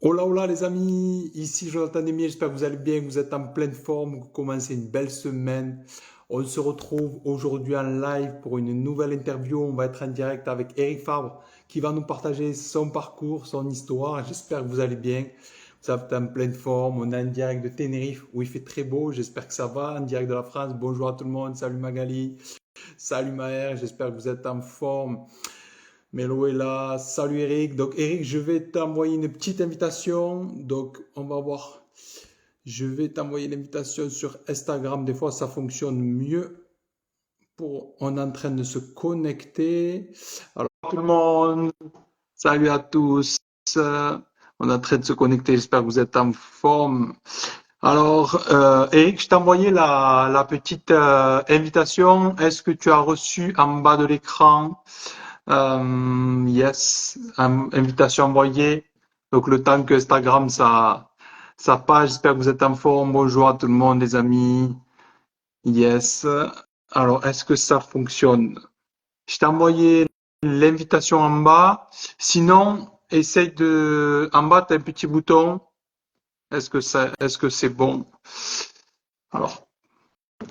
Hola, hola les amis, ici Jonathan Demier, j'espère que vous allez bien, que vous êtes en pleine forme, que vous commencez une belle semaine. On se retrouve aujourd'hui en live pour une nouvelle interview. On va être en direct avec Eric Fabre qui va nous partager son parcours, son histoire. J'espère que vous allez bien, vous êtes en pleine forme. On est en direct de Tenerife où il fait très beau, j'espère que ça va. En direct de la France, bonjour à tout le monde, salut Magali, salut Maher, j'espère que vous êtes en forme. Mélo est là. Salut Eric. Donc Eric, je vais t'envoyer une petite invitation. Donc on va voir. Je vais t'envoyer l'invitation sur Instagram. Des fois, ça fonctionne mieux. On est en train de se connecter. Alors tout le monde, salut à tous. On est en train de se connecter. J'espère que vous êtes en forme. Alors, Eric, je t'ai envoyé la petite invitation. Est-ce que tu as reçu en bas de l'écran? Yes, invitation envoyée. Donc le temps que Instagram ça page, j'espère que vous êtes en forme. Bonjour à tout le monde, les amis. Yes. Alors, est-ce que ça fonctionne? Je t'ai envoyé l'invitation en bas. Sinon, essaye de. En bas, tu as un petit bouton. Est-ce que c'est bon? Alors,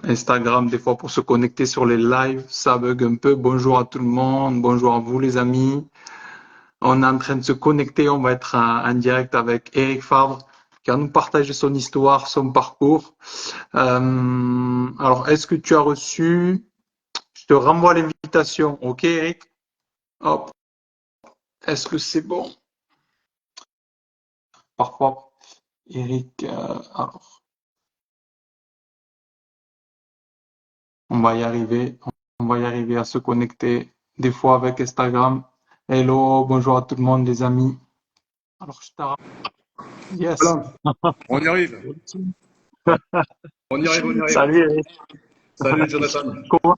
Instagram, des fois, pour se connecter sur les lives, ça bug un peu. Bonjour à tout le monde. Bonjour à vous, les amis. On est en train de se connecter, on va être en direct avec Eric Favre qui va nous partager son histoire, son parcours. Alors, est-ce que tu as reçu? Je te renvoie l'invitation. Ok, Eric? Hop. Est-ce que c'est bon? Parfois, Eric, alors, on va y arriver. On va y arriver à se connecter des fois avec Instagram. Hello, bonjour à tout le monde, les amis. Alors, je t'arrête. Yes. Voilà, on y arrive. On y arrive, on y arrive. Salut, Eric. Salut Jonathan. Comment,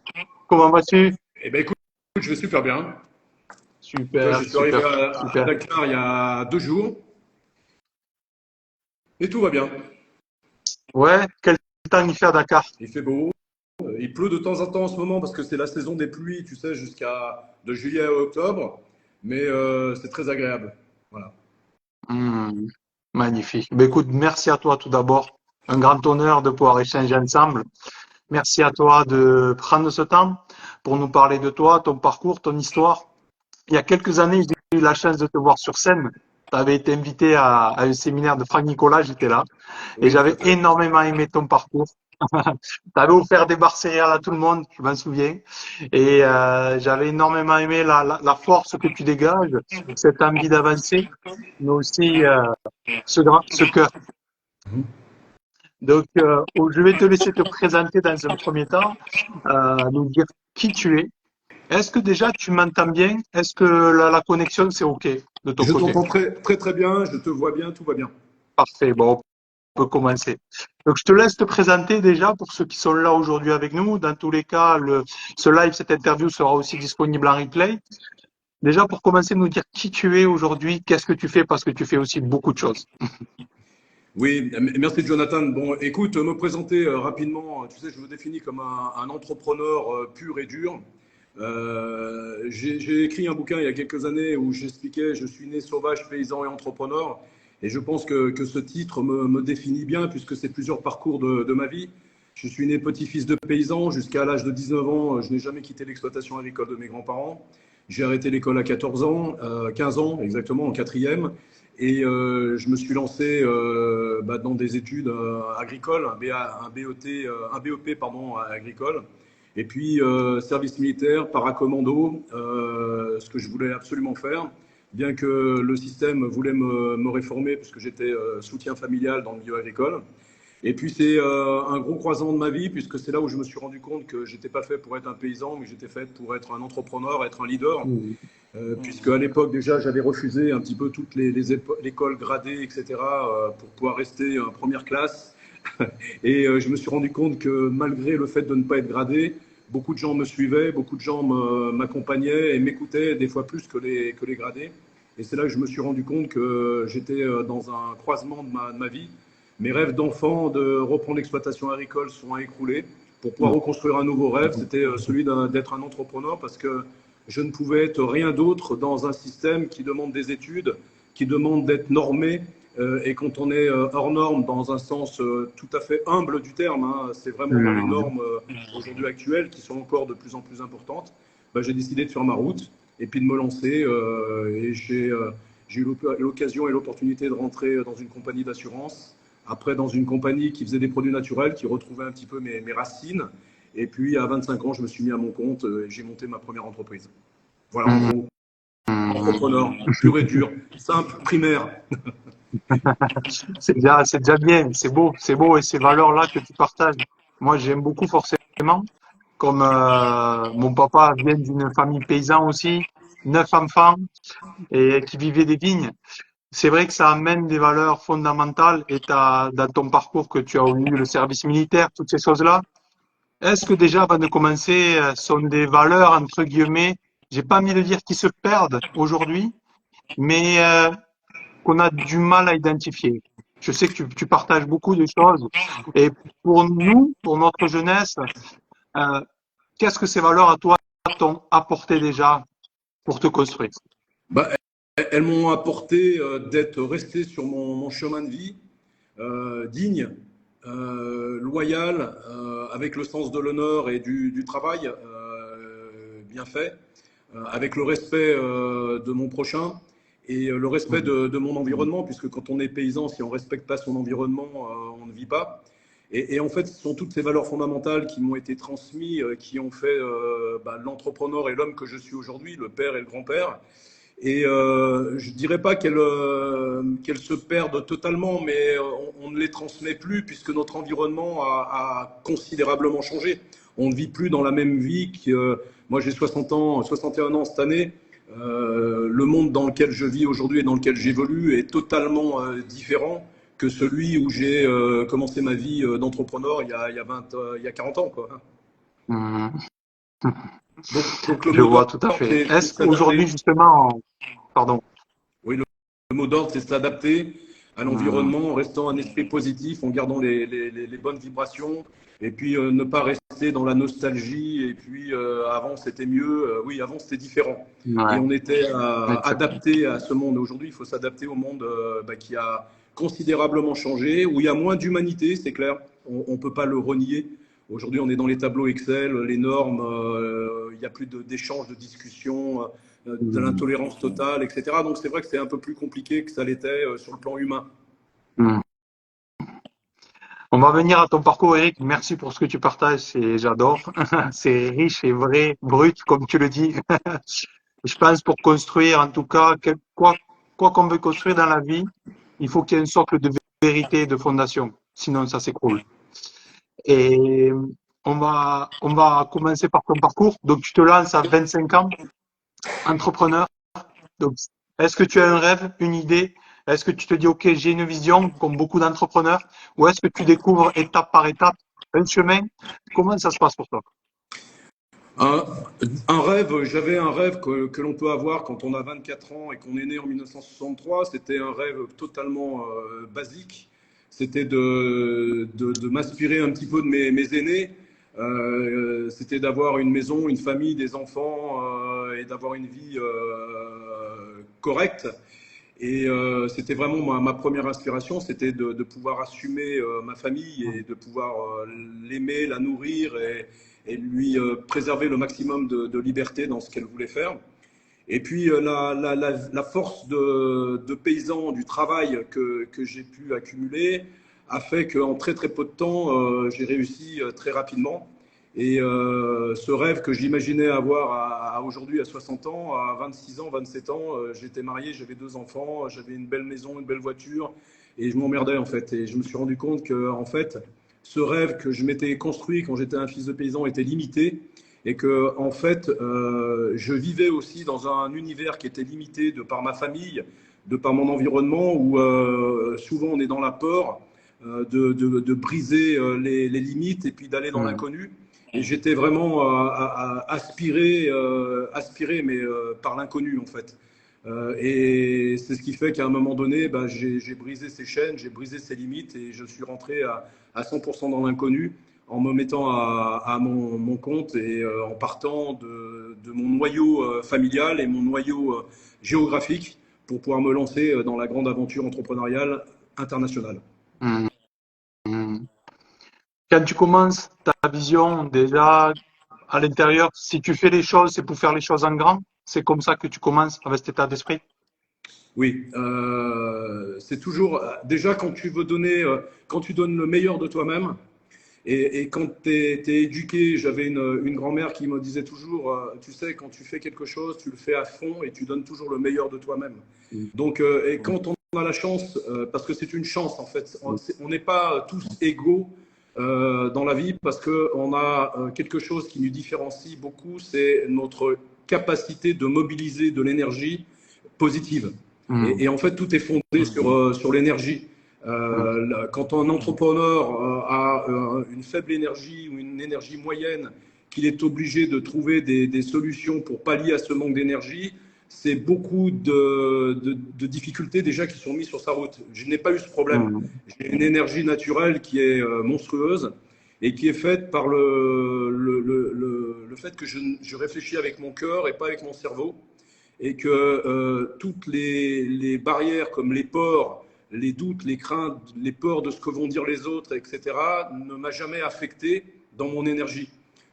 comment vas-tu? Eh ben écoute, je vais super bien. Tu vois, je Super, suis arrivé super, à super. Dakar il y a 2 jours et tout va bien. Ouais, quel temps il fait à Dakar? Il fait beau, il pleut de temps en temps en ce moment parce que c'est la saison des pluies, tu sais, jusqu'à de juillet à octobre, mais c'est très agréable. Voilà. Hmm, magnifique. Ben, écoute, merci à toi tout d'abord. Un grand honneur de pouvoir échanger ensemble. Merci à toi de prendre ce temps pour nous parler de toi, ton parcours, ton histoire. Il y a quelques années, j'ai eu la chance de te voir sur scène. Tu avais été invité à un séminaire de Franck Nicolas, j'étais là. Et Oui, tout j'avais à fait. énormément aimé ton parcours. Tu avais offert des barres céréales à tout le monde, je m'en souviens. Et j'avais énormément aimé la force que tu dégages, cette envie d'avancer, mais aussi ce cœur. Donc, je vais te laisser te présenter dans un premier temps, nous dire qui tu es. Est-ce que déjà tu m'entends bien? Est-ce que la connexion c'est OK de ton Je côté? t'entends très, très très bien, je te vois bien, tout va bien. Parfait. Bon, on peut commencer. Donc, je te laisse te présenter déjà pour ceux qui sont là aujourd'hui avec nous. Dans tous les cas, ce live, cette interview sera aussi disponible en replay. Déjà, pour commencer, nous dire qui tu es aujourd'hui, qu'est-ce que tu fais, parce que tu fais aussi beaucoup de choses. Oui, merci Jonathan. Bon, écoute, me présenter rapidement, tu sais, je me définis comme un entrepreneur pur et dur. J'ai écrit un bouquin il y a quelques années où j'expliquais je suis né sauvage, paysan et entrepreneur. Et je pense que ce titre me définit bien puisque c'est plusieurs parcours de ma vie. Je suis né petit-fils de paysan. Jusqu'à l'âge de 19 ans, je n'ai jamais quitté l'exploitation agricole de mes grands-parents. J'ai arrêté l'école à 14 ans, 15 ans exactement, en quatrième. Et je me suis lancé dans des études agricoles, un BET, un BEP pardon, agricole. Et puis service militaire, paracommando, ce que je voulais absolument faire, bien que le système voulait me réformer puisque j'étais soutien familial dans le milieu agricole. Et puis c'est un gros croisement de ma vie puisque c'est là où je me suis rendu compte que j'étais pas fait pour être un paysan, mais j'étais fait pour être un entrepreneur, être un leader. Mhm. Puisque à l'époque déjà j'avais refusé un petit peu toutes les écoles gradées, etc., pour pouvoir rester en première classe. Et je me suis rendu compte que malgré le fait de ne pas être gradé, beaucoup de gens me suivaient, beaucoup de gens m'accompagnaient et m'écoutaient, des fois plus que les gradés. Et c'est là que je me suis rendu compte que j'étais dans un croisement de ma vie. Mes rêves d'enfant de reprendre l'exploitation agricole sont écroulés. Pour pouvoir reconstruire un nouveau rêve, c'était celui d'être un entrepreneur parce que je ne pouvais être rien d'autre dans un système qui demande des études, qui demande d'être normé, et quand on est hors norme dans un sens tout à fait humble du terme, hein, c'est vraiment dans les normes aujourd'hui actuelles qui sont encore de plus en plus importantes, bah, j'ai décidé de faire ma route et puis de me lancer. Et j'ai eu l'occasion et l'opportunité de rentrer dans une compagnie d'assurance, après dans une compagnie qui faisait des produits naturels, qui retrouvait un petit peu mes racines. Et puis à 25 ans, je me suis mis à mon compte et j'ai monté ma première entreprise. Voilà, en gros, entrepreneur, pur et dur, simple, primaire. C'est déjà bien, c'est beau et ces valeurs-là que tu partages. Moi, j'aime beaucoup forcément, comme mon papa vient d'une famille paysan aussi, 9 enfants et qui vivait des vignes. C'est vrai que ça amène des valeurs fondamentales et dans ton parcours que tu as eu, le service militaire, toutes ces choses-là. Est-ce que déjà, avant de commencer, sont des valeurs, entre guillemets, j'ai pas envie de dire qui se perdent aujourd'hui, mais qu'on a du mal à identifier. Je sais que tu partages beaucoup de choses. Et pour nous, pour notre jeunesse, euh, qu'est-ce que ces valeurs à toi t'ont apporté déjà pour te construire? Bah, elles m'ont apporté d'être resté sur mon chemin de vie, digne, loyal, avec le sens de l'honneur et du travail bien fait, avec le respect de mon prochain et le respect de mon environnement, puisque quand on est paysan, si on ne respecte pas son environnement, on ne vit pas. Et en fait, ce sont toutes ces valeurs fondamentales qui m'ont été transmises, qui ont fait l'entrepreneur et l'homme que je suis aujourd'hui, le père et le grand-père. Et je ne dirais pas qu'elles se perdent totalement, mais on ne les transmet plus puisque notre environnement a considérablement changé. On ne vit plus dans la même vie que moi j'ai 60 ans, 61 ans cette année. Le monde dans lequel je vis aujourd'hui et dans lequel j'évolue est totalement différent que celui où j'ai commencé ma vie d'entrepreneur il y a 40 ans, quoi. Mhm. Donc le Je mot vois d'ordre, tout à fait. c'est Est-ce qu'aujourd'hui, s'adapter. justement, pardon. Oui, le mot d'ordre, c'est s'adapter à Mhm. l'environnement en restant un esprit positif, en gardant les bonnes vibrations, et puis ne pas rester dans la nostalgie. Et puis avant, c'était mieux. Oui, avant, c'était différent. Et Ouais, on était exactement. adapté à ce monde. Aujourd'hui, il faut s'adapter au monde qui a considérablement changé, où il y a moins d'humanité, c'est clair. On ne peut pas le renier. Aujourd'hui, on est dans les tableaux Excel, les normes, il n'y a plus d'échanges, de discussions, de Mhm. l'intolérance totale, etc. Donc c'est vrai que c'est un peu plus compliqué que ça l'était sur le plan humain. Mhm. On va venir à ton parcours, Eric. Merci pour ce que tu partages. J'adore. C'est riche et vrai, brut, comme tu le dis. Je pense pour construire, en tout cas, quoi qu'on veut construire dans la vie, il faut qu'il y ait une socle de vérité, de fondation. Sinon, ça s'écroule. Et on va commencer par ton parcours. Donc, tu te lances à 25 ans, entrepreneur. Donc, est-ce que tu as un rêve, une idée? Est-ce que tu te dis, OK, j'ai une vision, comme beaucoup d'entrepreneurs, ou est-ce que tu découvres étape par étape un chemin? Comment ça se passe pour toi? Un, un rêve, j'avais un rêve que l'on peut avoir quand on a 24 ans et qu'on est né en 1963. C'était un rêve totalement basique. C'était de m'inspirer un petit peu de mes aînés. C'était d'avoir une maison, une famille, des enfants et d'avoir une vie correcte. Et c'était vraiment ma première inspiration, c'était de pouvoir assumer ma famille et de pouvoir l'aimer, la nourrir et lui préserver le maximum de liberté dans ce qu'elle voulait faire. Et puis la force de paysan, du travail que j'ai pu accumuler a fait qu'en très très peu de temps, j'ai réussi très rapidement. Et ce rêve que j'imaginais avoir aujourd'hui à 60 ans, à 26 ans, 27 ans, j'étais marié, j'avais 2 enfants, j'avais une belle maison, une belle voiture, et je m'emmerdais en fait. Et je me suis rendu compte que en fait, ce rêve que je m'étais construit quand j'étais un fils de paysan était limité et que en fait je vivais aussi dans un univers qui était limité de par ma famille, de par mon environnement où souvent on est dans la peur de briser les limites et puis d'aller dans Hmm. l'inconnu. Et j'étais vraiment aspiré, aspiré mais par l'inconnu en fait. Et c'est ce qui fait qu'à un moment donné, ben, j'ai brisé ces chaînes, j'ai brisé ces limites et je suis rentré à 100% dans l'inconnu en me mettant à mon compte et en partant de mon noyau familial et mon noyau géographique pour pouvoir me lancer dans la grande aventure entrepreneuriale internationale. Mmh. Mmh. Quand tu commences ta vision, déjà à l'intérieur, si tu fais les choses, c'est pour faire les choses en grand. C'est comme ça que tu commences avec cet état d'esprit. Oui, c'est toujours déjà quand tu veux donner, quand tu donnes le meilleur de toi-même. Et quand tu es éduqué, j'avais une grand-mère qui me disait toujours, tu sais, quand tu fais quelque chose, tu le fais à fond et tu donnes toujours le meilleur de toi-même. Donc, et quand on a la chance, parce que c'est une chance en fait, on n'est pas tous égaux dans la vie parce qu'on a quelque chose qui nous différencie beaucoup, c'est notre capacité de mobiliser de l'énergie positive. Et en fait, tout est fondé sur l'énergie. Quand un entrepreneur a une faible énergie ou une énergie moyenne, qu'il est obligé de trouver des solutions pour pallier à ce manque d'énergie, c'est beaucoup de difficultés déjà qui sont mises sur sa route. Je n'ai pas eu ce problème. J'ai une énergie naturelle qui est monstrueuse et qui est faite par le fait que je réfléchis avec mon cœur et pas avec mon cerveau, et que toutes les barrières comme les peurs, les doutes, les craintes, les peurs de ce que vont dire les autres, etc., ne m'a jamais affecté dans mon énergie.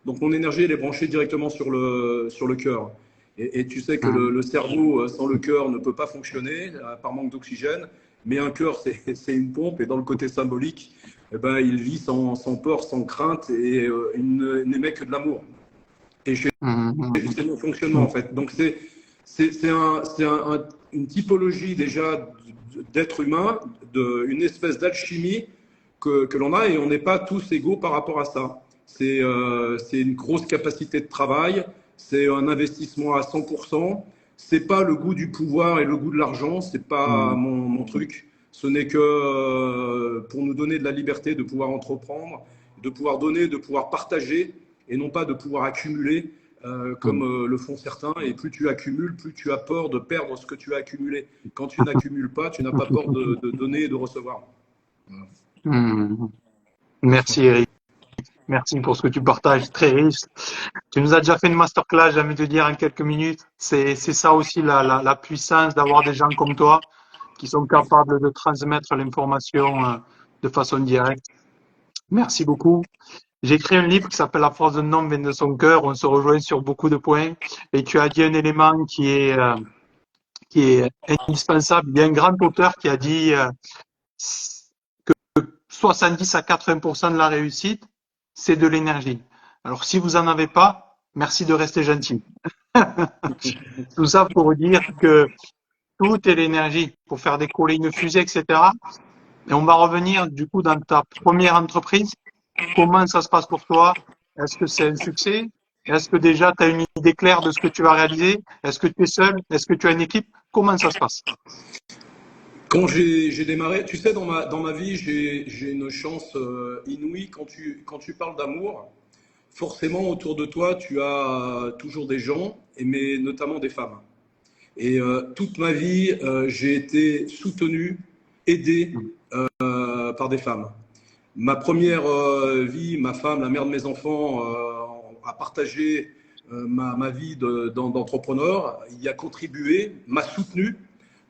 Donc mon énergie, elle est branchée directement sur le cœur. Et tu sais que le cerveau, sans le cœur, ne peut pas fonctionner par manque d'oxygène. Mais un cœur, c'est une pompe. Et dans le côté symbolique, eh ben, il vit sans peur, sans crainte, et il n'émet que de l'amour. Et c'est mon fonctionnement, en fait. Donc c'est une typologie déjà d'être humain, une espèce d'alchimie que l'on a, et on n'est pas tous égaux par rapport à ça. C'est une grosse capacité de travail, c'est un investissement à 100%. C'est pas le goût du pouvoir et le goût de l'argent, c'est pas mon truc. Ce n'est que pour nous donner de la liberté de pouvoir entreprendre, de pouvoir donner, de pouvoir partager, et non pas de pouvoir accumuler comme le font certains. Et plus tu accumules, plus tu as peur de perdre ce que tu as accumulé. Quand tu n'accumules pas, tu n'as pas peur de donner et de recevoir. Voilà. Merci Eric. Merci pour ce que tu partages, très riche. Tu nous as déjà fait une masterclass, j'ai envie de dire, en quelques minutes. C'est ça aussi la puissance d'avoir des gens comme toi qui sont capables de transmettre l'information de façon directe. Merci beaucoup. J'ai écrit un livre qui s'appelle La force d'un homme vient de son cœur. On se rejoint sur beaucoup de points. Et tu as dit un élément qui est indispensable. Il y a un grand auteur qui a dit que 70 à 80% de la réussite, c'est de l'énergie. Alors, si vous en avez pas, merci de rester gentil. Tout ça pour dire que tout est l'énergie pour faire décoller une fusée, etc. Et on va revenir du coup dans ta première entreprise. Comment ça se passe pour toi? Est-ce que c'est un succès? Est-ce que déjà tu as une idée claire de ce que tu vas réaliser? Est-ce que tu es seul? Est-ce que tu as une équipe? Comment ça se passe? Quand j'ai démarré, tu sais, dans ma vie, j'ai une chance inouïe. Quand tu parles d'amour, forcément autour de toi, tu as toujours des gens, mais notamment des femmes. Et toute ma vie, j'ai été soutenu, aidé par des femmes. Ma première vie, ma femme, la mère de mes enfants, a partagé ma vie d'entrepreneur, y a contribué, m'a soutenu.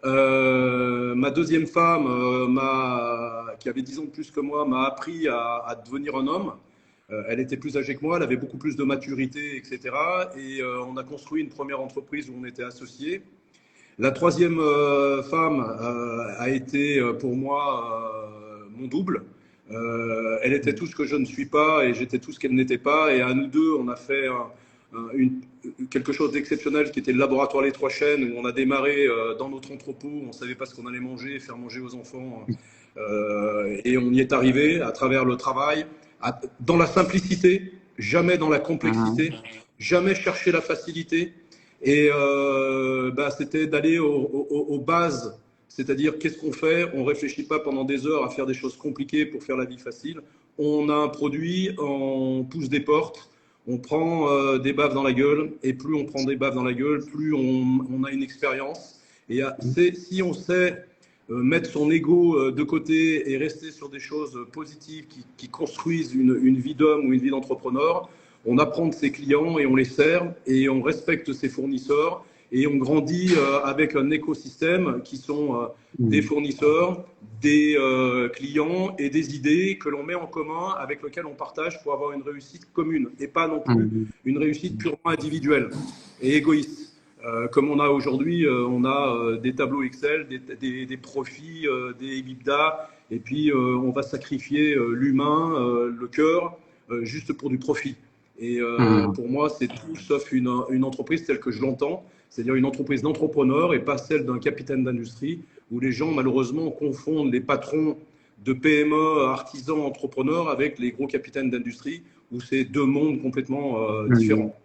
Ma deuxième femme, qui avait 10 ans de plus que moi, m'a appris à devenir un homme. Elle était plus âgée que moi, elle avait beaucoup plus de maturité, etc. Et on a construit une première entreprise où on était associés. La troisième femme a été pour moi mon double. Elle était tout ce que je ne suis pas et j'étais tout ce qu'elle n'était pas. Et à nous deux, on a fait quelque chose d'exceptionnel qui était le laboratoire Les Trois Chênes, où on a démarré dans notre entrepôt. On ne savait pas ce qu'on allait manger, faire manger aux enfants. Et on y est arrivé à travers le travail, dans la simplicité, jamais dans la complexité, jamais chercher la facilité. Et c'était d'aller aux bases, c'est-à-dire qu'est-ce qu'on fait? On ne réfléchit pas pendant des heures à faire des choses compliquées pour faire la vie facile. On a un produit, on pousse des portes, on prend des baffes dans la gueule, et plus on prend des baffes dans la gueule, plus on a une expérience. Et si on sait mettre son ego de côté et rester sur des choses positives qui construisent une vie d'homme ou une vie d'entrepreneur, on apprend de ses clients et on les sert et on respecte ses fournisseurs et on grandit avec un écosystème qui sont des Mhm. fournisseurs, des clients et des idées que l'on met en commun avec lesquelles on partage pour avoir une réussite commune et pas non plus Mhm. une réussite purement individuelle et égoïste. Comme on a aujourd'hui, on a des tableaux Excel, des profits, des EBITDA, et puis on va sacrifier l'humain, le cœur, juste pour du profit. Et Mhm. pour moi, c'est tout sauf une entreprise telle que je l'entends, c'est-à-dire une entreprise d'entrepreneur et pas celle d'un capitaine d'industrie, où les gens malheureusement confondent les patrons de PME, artisans, entrepreneurs avec les gros capitaines d'industrie, où c'est deux mondes complètement Mhm. différents.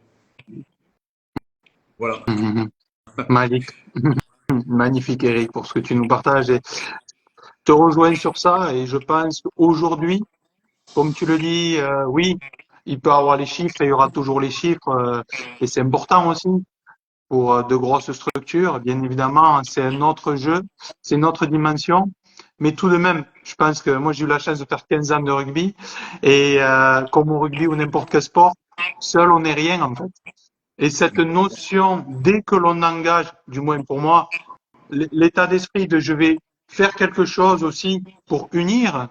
Voilà. Mhm. Malik. Magnifique, Eric, pour ce que tu nous partages. Et te rejoins sur ça. Et je pense qu'aujourd'hui, comme tu le dis, oui, il peut avoir les chiffres et il y aura toujours les chiffres. Et c'est important aussi pour de grosses structures. Bien évidemment, c'est un autre jeu, c'est une autre dimension. Mais tout de même, je pense que moi, j'ai eu la chance de faire 15 ans de rugby. Et comme au rugby ou n'importe quel sport, seul, on n'est rien, en fait. Et cette notion, dès que l'on engage, du moins pour moi, l'état d'esprit de je vais faire quelque chose aussi pour unir,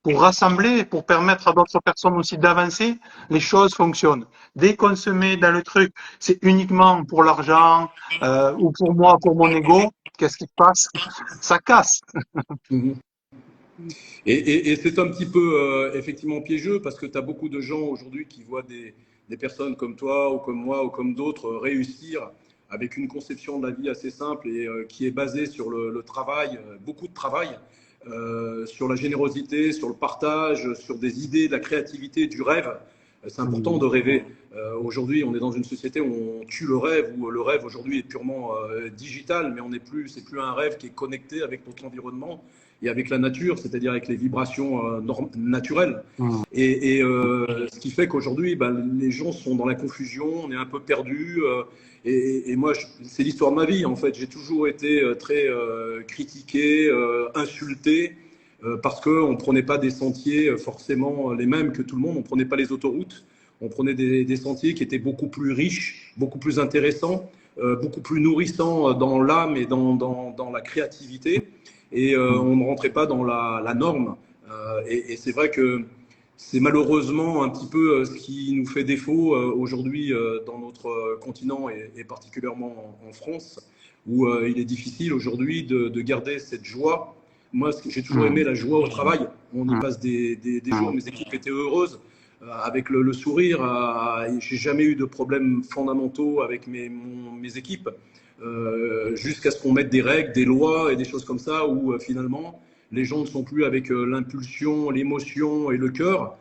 pour rassembler, pour permettre à d'autres personnes aussi d'avancer, les choses fonctionnent. Dès qu'on se met dans le truc, c'est uniquement pour l'argent ou pour moi, pour mon ego, qu'est-ce qui se passe? Ça casse. Mhm. Et c'est un petit peu effectivement piégeux parce que tu as beaucoup de gens aujourd'hui qui voient des personnes comme toi ou comme moi ou comme d'autres réussir avec une conception de la vie assez simple et qui est basée sur le travail, beaucoup de travail, sur la générosité, sur le partage, sur des idées, de la créativité, du rêve. C'est important de rêver. Aujourd'hui, on est dans une société où on tue le rêve, où le rêve aujourd'hui est purement digital, mais on n'est plus, c'est plus un rêve qui est connecté avec notre environnement et avec la nature, c'est-à-dire avec les vibrations naturelles. Ce qui fait qu'aujourd'hui, ben, les gens sont dans la confusion, on est un peu perdu. Et moi, c'est l'histoire de ma vie, en fait. J'ai toujours été très critiqué, insulté, parce qu'on ne prenait pas des sentiers forcément les mêmes que tout le monde, on ne prenait pas les autoroutes, on prenait des sentiers qui étaient beaucoup plus riches, beaucoup plus intéressants, beaucoup plus nourrissants dans l'âme et dans la créativité et on ne rentrait pas dans la norme. Et c'est vrai que c'est malheureusement un petit peu ce qui nous fait défaut aujourd'hui dans notre continent et particulièrement en France, où il est difficile aujourd'hui de garder cette joie. Moi, j'ai toujours aimé la joie au travail. On y passe des jours. Mes équipes étaient heureuses avec le sourire. J'ai jamais eu de problèmes fondamentaux avec mes équipes jusqu'à ce qu'on mette des règles, des lois et des choses comme ça où finalement les gens ne sont plus avec l'impulsion, l'émotion et le cœur.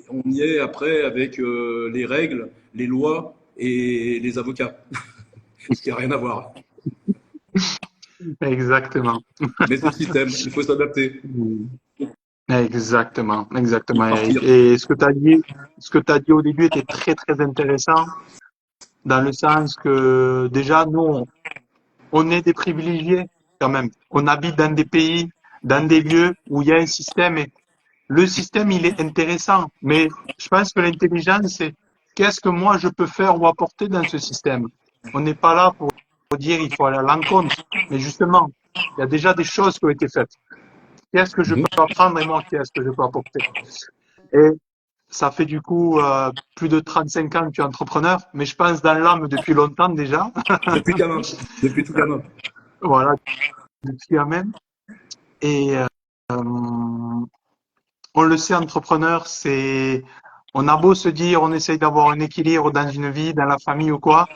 On y est après avec les règles, les lois et les avocats, ce qui n'a rien à voir. Exactement. Mais c'est le système, il faut s'adapter Exactement, exactement, ou Eric. partir. Et ce que tu as dit au début était très, très intéressant dans le sens que déjà, nous, on est des privilégiés quand même. On habite dans des pays, dans des lieux où il y a un système et le système, il est intéressant. Mais je pense que l'intelligence, c'est qu'est-ce que moi je peux faire ou apporter dans ce système. On n'est pas là pour dire il faut aller à l'encontre. Mais justement, il y a déjà des choses qui ont été faites. Qu'est-ce que je peux apprendre et moi, qu'est-ce que je peux apporter? Et ça fait du coup plus de 35 ans que tu es entrepreneur, mais je pense dans l'âme depuis longtemps déjà. Depuis gamin, depuis tout gamin. Voilà, depuis quand même. Et on le sait, entrepreneur, on a beau se dire, on essaye d'avoir un équilibre dans une vie, dans la famille ou quoi.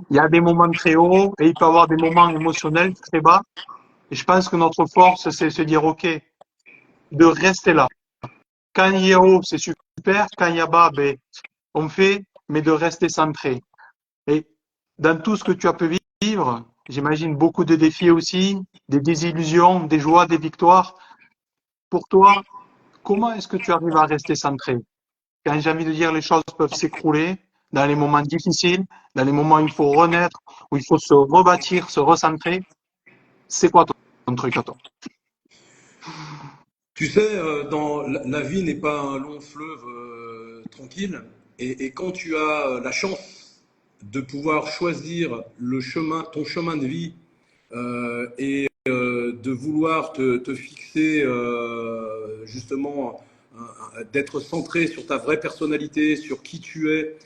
Il y a des moments très hauts et il peut y avoir des moments émotionnels très bas. Et je pense que notre force, c'est se dire, OK, de rester là. Quand il y a haut, c'est super. Quand il y a bas, ben, on fait, mais de rester centré. Et dans tout ce que tu as pu vivre, j'imagine beaucoup de défis aussi, des désillusions, des joies, des victoires. Pour toi, comment est-ce que tu arrives à rester centré? Quand j'ai envie de dire les choses peuvent s'écrouler, dans les moments difficiles, dans les moments où il faut renaître, où il faut se rebâtir, se recentrer, c'est quoi ton truc à toi? Tu sais, dans la vie n'est pas un long fleuve tranquille. Et quand tu as la chance de pouvoir choisir ton chemin de vie et de vouloir te fixer justement, d'être centré sur ta vraie personnalité, sur qui tu es,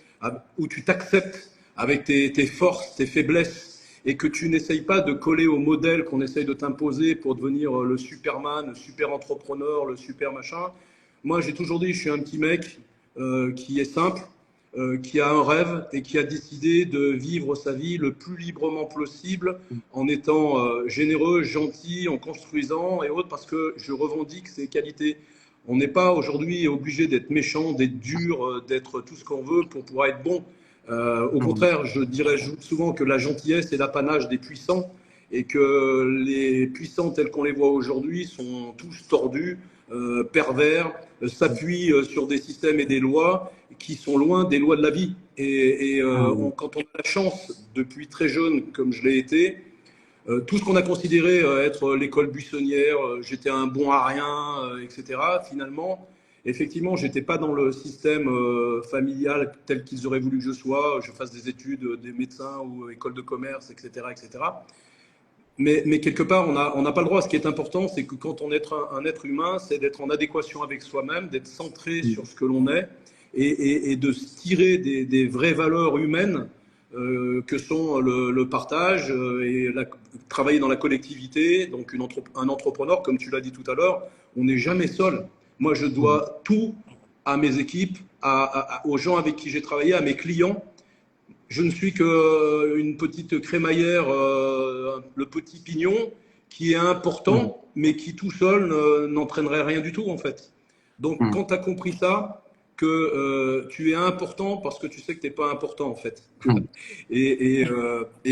où tu t'acceptes avec tes forces, tes faiblesses, et que tu n'essayes pas de coller au modèle qu'on essaye de t'imposer pour devenir le Superman, le super entrepreneur, le super machin. Moi, j'ai toujours dit, je suis un petit mec qui est simple, qui a un rêve et qui a décidé de vivre sa vie le plus librement possible en étant généreux, gentil, en construisant et autres, parce que je revendique ces qualités. On n'est pas aujourd'hui obligé d'être méchant, d'être dur, d'être tout ce qu'on veut pour pouvoir être bon. Au contraire, je dirais souvent que la gentillesse est l'apanage des puissants et que les puissants tels qu'on les voit aujourd'hui sont tous tordus, pervers, s'appuient sur des systèmes et des lois qui sont loin des lois de la vie. Quand on a la chance, depuis très jeune, comme je l'ai été, tout ce qu'on a considéré être l'école buissonnière, j'étais un bon à rien, etc. Finalement, effectivement, j'étais pas dans le système familial tel qu'ils auraient voulu que je sois. Je fasse des études, des médecins ou école de commerce, etc., etc. Mais quelque part, on n'a pas le droit. Ce qui est important, c'est que quand on est un être humain, c'est d'être en adéquation avec soi-même, d'être centré sur ce que l'on est et de se tirer des vraies valeurs humaines que sont le partage et travailler dans la collectivité. Donc un entrepreneur, comme tu l'as dit tout à l'heure, on n'est jamais seul. Moi, je dois tout à mes équipes, aux gens avec qui j'ai travaillé, à mes clients. Je ne suis qu'une petite crémaillère, le petit pignon qui est important, mais qui tout seul n'entraînerait rien du tout en fait. Donc quand tu as compris ça, que tu es important parce que tu sais que tu n'es pas important en fait. Et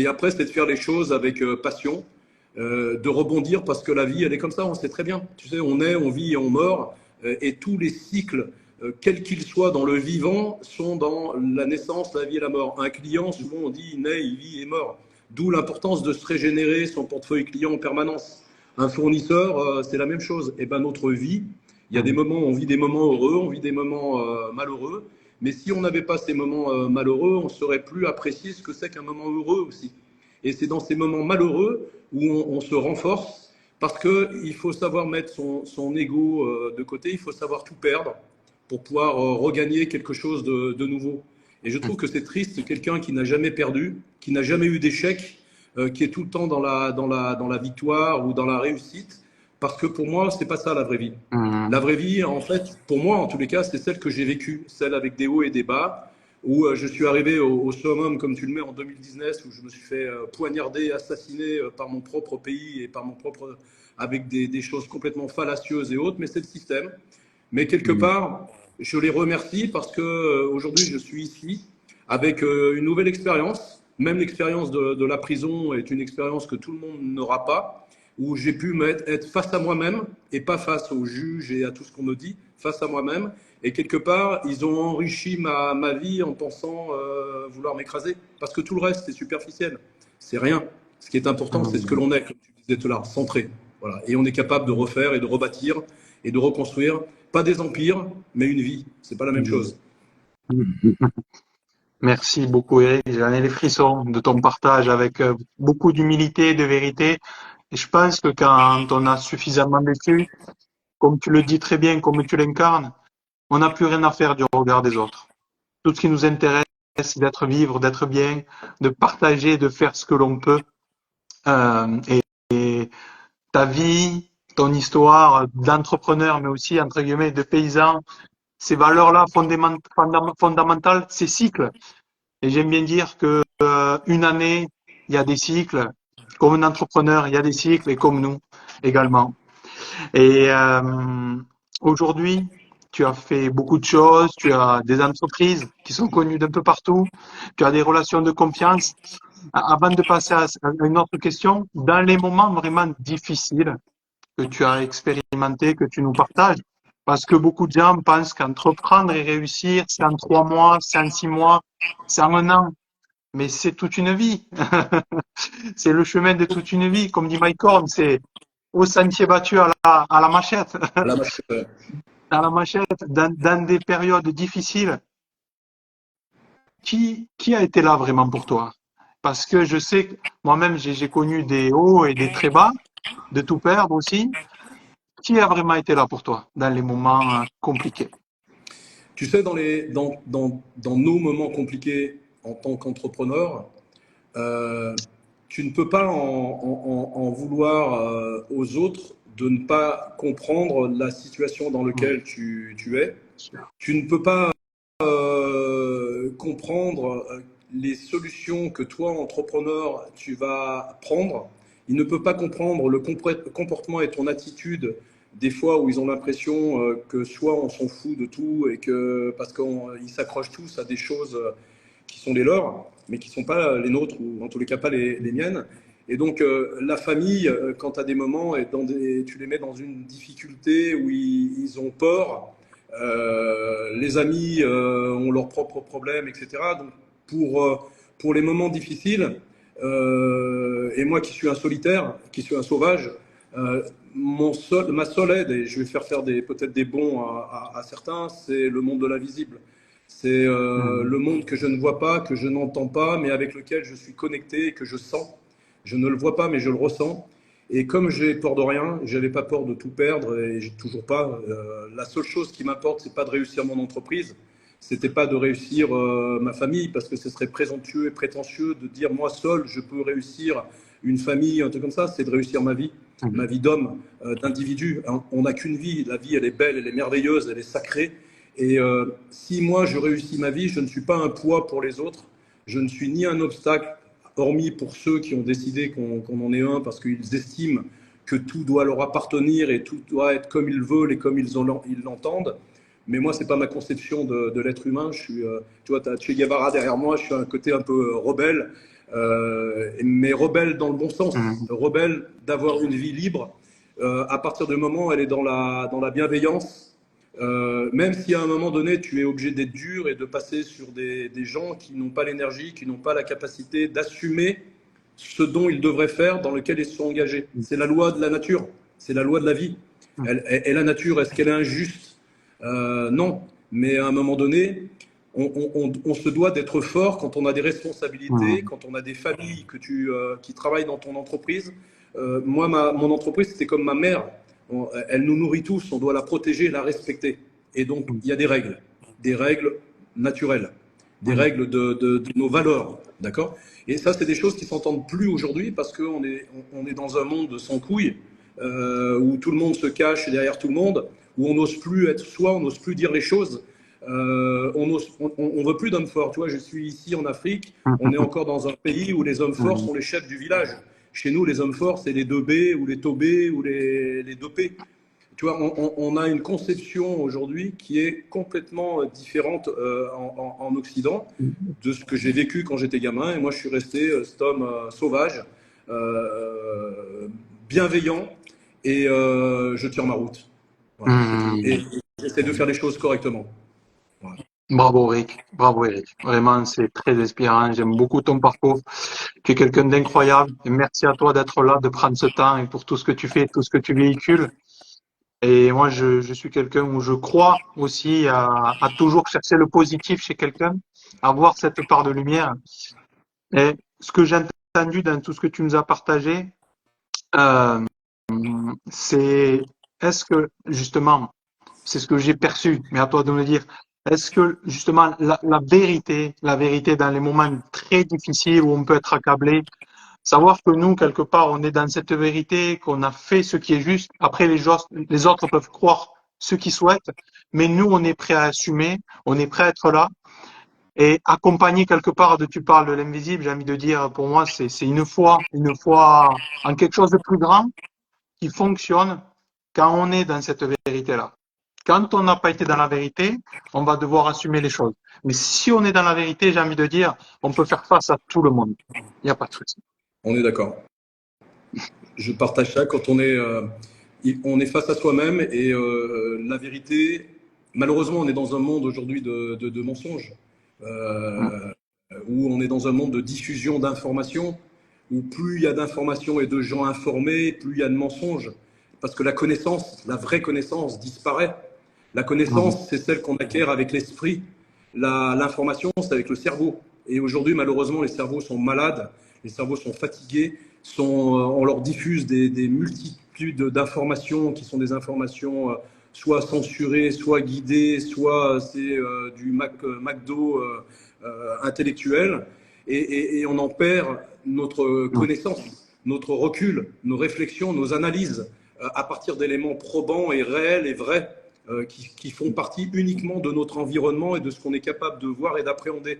après, c'est de faire les choses avec passion, de rebondir parce que la vie, elle est comme ça, on sait très bien. Tu sais, on est, on vit et on meurt, et tous les cycles quels qu'ils soient dans le vivant, sont dans la naissance, la vie et la mort. Un client, souvent on dit, il naît, il vit et meurt. D'où l'importance de se régénérer son portefeuille client en permanence. Un fournisseur, c'est la même chose. Et ben notre vie, il y a des moments, on vit des moments heureux, on vit des moments malheureux. Mais si on n'avait pas ces moments malheureux, on ne saurait plus apprécier ce que c'est qu'un moment heureux aussi. Et c'est dans ces moments malheureux où on se renforce, parce qu'il faut savoir mettre son ego de côté, il faut savoir tout perdre pour pouvoir regagner quelque chose de nouveau. Et je trouve que c'est triste, quelqu'un qui n'a jamais perdu, qui n'a jamais eu d'échec, qui est tout le temps dans la victoire ou dans la réussite, parce que pour moi, c'est pas ça la vraie vie. La vraie vie, en fait, pour moi, en tous les cas, c'est celle que j'ai vécue, celle avec des hauts et des bas, où je suis arrivé au summum, comme tu le mets, en 2019, où je me suis fait poignarder, assassiner par mon propre pays et par mon propre, avec des choses complètement fallacieuses et autres, mais c'est le système. Mais quelque part, je les remercie parce que aujourd'hui, je suis ici avec une nouvelle expérience. Même l'expérience de la prison est une expérience que tout le monde n'aura pas, où j'ai pu être face à moi-même et pas face aux juges et à tout ce qu'on me dit, face à moi-même. Et quelque part, ils ont enrichi ma vie en pensant vouloir m'écraser. Parce que tout le reste, c'est superficiel. C'est rien. Ce qui est important, c'est ce que l'on est, comme tu disais tout à l'heure, centré. Voilà. Et on est capable de refaire et de rebâtir et de reconstruire. Pas des empires, mais une vie. C'est pas la même chose. Merci beaucoup, Eric. J'en ai les frissons de ton partage avec beaucoup d'humilité, de vérité. Et je pense que quand on a suffisamment vécu, comme tu le dis très bien, comme tu l'incarnes, on n'a plus rien à faire du regard des autres. Tout ce qui nous intéresse, c'est d'être vivre, d'être bien, de partager, de faire ce que l'on peut. Et ta vie, ton histoire d'entrepreneur, mais aussi, entre guillemets, de paysan, ces valeurs-là fondamentales, ces cycles. Et j'aime bien dire que une année, il y a des cycles. Comme un entrepreneur, il y a des cycles, et comme nous également. Et aujourd'hui, tu as fait beaucoup de choses. Tu as des entreprises qui sont connues d'un peu partout. Tu as des relations de confiance. Avant de passer à une autre question, dans les moments vraiment difficiles que tu as expérimenté, que tu nous partages, parce que beaucoup de gens pensent qu'entreprendre et réussir, c'est en 3 mois, c'est en 6 mois, c'est en 1 an. Mais c'est toute une vie. C'est le chemin de toute une vie. Comme dit Mike Horn, c'est au sentier battu à la machette. La À la machette, dans des périodes difficiles. qui a été là vraiment pour toi? Parce que je sais que moi-même, j'ai connu des hauts et des très bas, de tout perdre aussi. Qui a vraiment été là pour toi dans les moments compliqués? Tu sais, dans nos moments compliqués en tant qu'entrepreneur, euh, tu ne peux pas en vouloir aux autres de ne pas comprendre la situation dans Mm, laquelle tu es. sûr. Tu ne peux pas comprendre les solutions que toi, entrepreneur, tu vas prendre. Il ne peut pas comprendre le comportement et ton attitude des fois où ils ont l'impression que soit on s'en fout de tout et que parce qu'ils s'accrochent tous à des choses qui sont les leurs, mais qui ne sont pas les nôtres ou en tous les cas pas les miennes. Et donc la famille, quand tu as des moments et tu les mets dans une difficulté où ils ont peur, les amis ont leurs propres problèmes, etc. Donc pour les moments difficiles, et moi qui suis un solitaire, qui suis un sauvage, ma seule aide, et je vais faire peut-être des bons à certains, c'est le monde de l'invisible. C'est Mm, le monde que je ne vois pas, que je n'entends pas, mais avec lequel je suis connecté et que je sens. Je ne le vois pas, mais je le ressens. Et comme j'ai peur de rien, j'avais pas peur de tout perdre et j'ai toujours pas. La seule chose qui m'importe, c'est pas de réussir mon entreprise, c'était pas de réussir ma famille, parce que ce serait présomptueux et prétentieux de dire moi seul je peux réussir une famille, un truc comme ça. C'est de réussir ma mm, vie d'homme, d'individu. On n'a qu'une vie. La vie, elle est belle, elle est merveilleuse, elle est sacrée. Et si moi je réussis ma vie, je ne suis pas un poids pour les autres. Je ne suis ni un obstacle, hormis pour ceux qui ont décidé qu'on en est un parce qu'ils estiment que tout doit leur appartenir et tout doit être comme ils veulent et comme ils l'entendent. Mais moi, c'est pas ma conception de l'être humain. Je suis, tu vois, tu as Che Guevara derrière moi. Je suis un côté un peu rebelle, mais rebelle dans le bon sens. mm, Rebelle d'avoir une vie libre. À partir du moment où elle est dans la bienveillance, même si à un moment donné, tu es obligé d'être dur et de passer sur des gens qui n'ont pas l'énergie, qui n'ont pas la capacité d'assumer ce dont ils devraient faire, dans lequel ils se sont engagés. mm, C'est la loi de la nature, c'est la loi de la vie. mm, Et la nature, est-ce qu'elle est injuste? Non. Mais à un moment donné, on se doit d'être fort quand on a des responsabilités, mm, quand on a des familles qui travaillent dans ton entreprise. Moi, mon entreprise, c'était comme ma mère. Elle nous nourrit tous, on doit la protéger, la respecter. Et donc, mm, il y a des règles naturelles, des mm, règles de nos valeurs, d'accord? Et ça, c'est des choses qui s'entendent plus aujourd'hui parce on est dans un monde sans couilles, où tout le monde se cache derrière tout le monde, où on n'ose plus être soi, on n'ose plus dire les choses. On veut plus d'hommes forts. Tu vois, je suis ici en Afrique, on est encore dans un pays où les hommes forts mm, sont les chefs du village. Chez nous, les hommes forts, c'est les 2B ou les Tobé ou les 2P. Tu vois, on a une conception aujourd'hui qui est complètement différente en Occident mm. de ce que j'ai vécu quand j'étais gamin. Et moi, je suis resté cet homme sauvage, bienveillant, et je tire ma route. Voilà, c'est tout. Et Mm. j'essaie de faire les choses correctement. Voilà. Bravo Eric, bravo Eric. Vraiment, c'est très inspirant. J'aime beaucoup ton parcours. Tu es quelqu'un d'incroyable. Et merci à toi d'être là, de prendre ce temps et pour tout ce que tu fais, tout ce que tu véhicules. Et moi, je suis quelqu'un où je crois aussi à toujours chercher le positif chez quelqu'un, à voir cette part de lumière. Et ce que j'ai entendu dans tout ce que tu nous as partagé, euh, c'est est-ce que justement, c'est ce que j'ai perçu, mais à toi de me dire, est-ce que justement la vérité dans les moments très difficiles où on peut être accablé, savoir que nous, quelque part, on est dans cette vérité, qu'on a fait ce qui est juste. Après, les autres peuvent croire ce qu'ils souhaitent, mais nous, on est prêt à assumer, on est prêt à être là et accompagner quelque part de, tu parles de l'invisible, j'ai envie de dire, pour moi, c'est une foi en quelque chose de plus grand qui fonctionne quand on est dans cette vérité-là. Quand on n'a pas été dans la vérité, on va devoir assumer les choses. Mais si on est dans la vérité, j'ai envie de dire, on peut faire face à tout le monde. Il n'y a pas de souci. On est d'accord. Je partage ça quand on est face à soi-même et la vérité, malheureusement, on est dans un monde aujourd'hui de mensonges, euh, où on est dans un monde de diffusion d'informations, où plus il y a d'informations et de gens informés, plus il y a de mensonges. Parce que la connaissance, la vraie connaissance disparaît. La connaissance, c'est celle qu'on acquiert avec l'esprit. l'information, c'est avec le cerveau. Et aujourd'hui, malheureusement, les cerveaux sont malades, les cerveaux sont fatigués, on leur diffuse des multitudes d'informations qui sont des informations soit censurées, soit guidées, soit c'est du McDo intellectuel. Et on en perd notre connaissance, notre recul, nos réflexions, nos analyses à partir d'éléments probants et réels et vrais qui font partie uniquement de notre environnement et de ce qu'on est capable de voir et d'appréhender.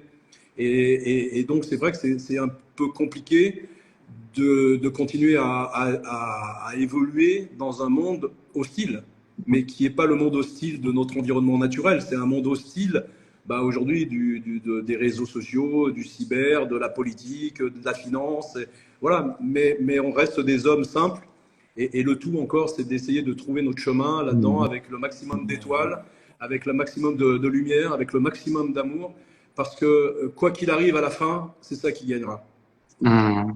Et donc, c'est vrai que c'est un peu compliqué de continuer à évoluer dans un monde hostile, mais qui n'est pas le monde hostile de notre environnement naturel. C'est un monde hostile aujourd'hui des réseaux sociaux, du cyber, de la politique, de la finance. Voilà. Mais on reste des hommes simples. Et le tout encore, c'est d'essayer de trouver notre chemin là-dedans avec le maximum d'étoiles, avec le maximum de lumière, avec le maximum d'amour. Parce que quoi qu'il arrive à la fin, c'est ça qui gagnera. Mmh.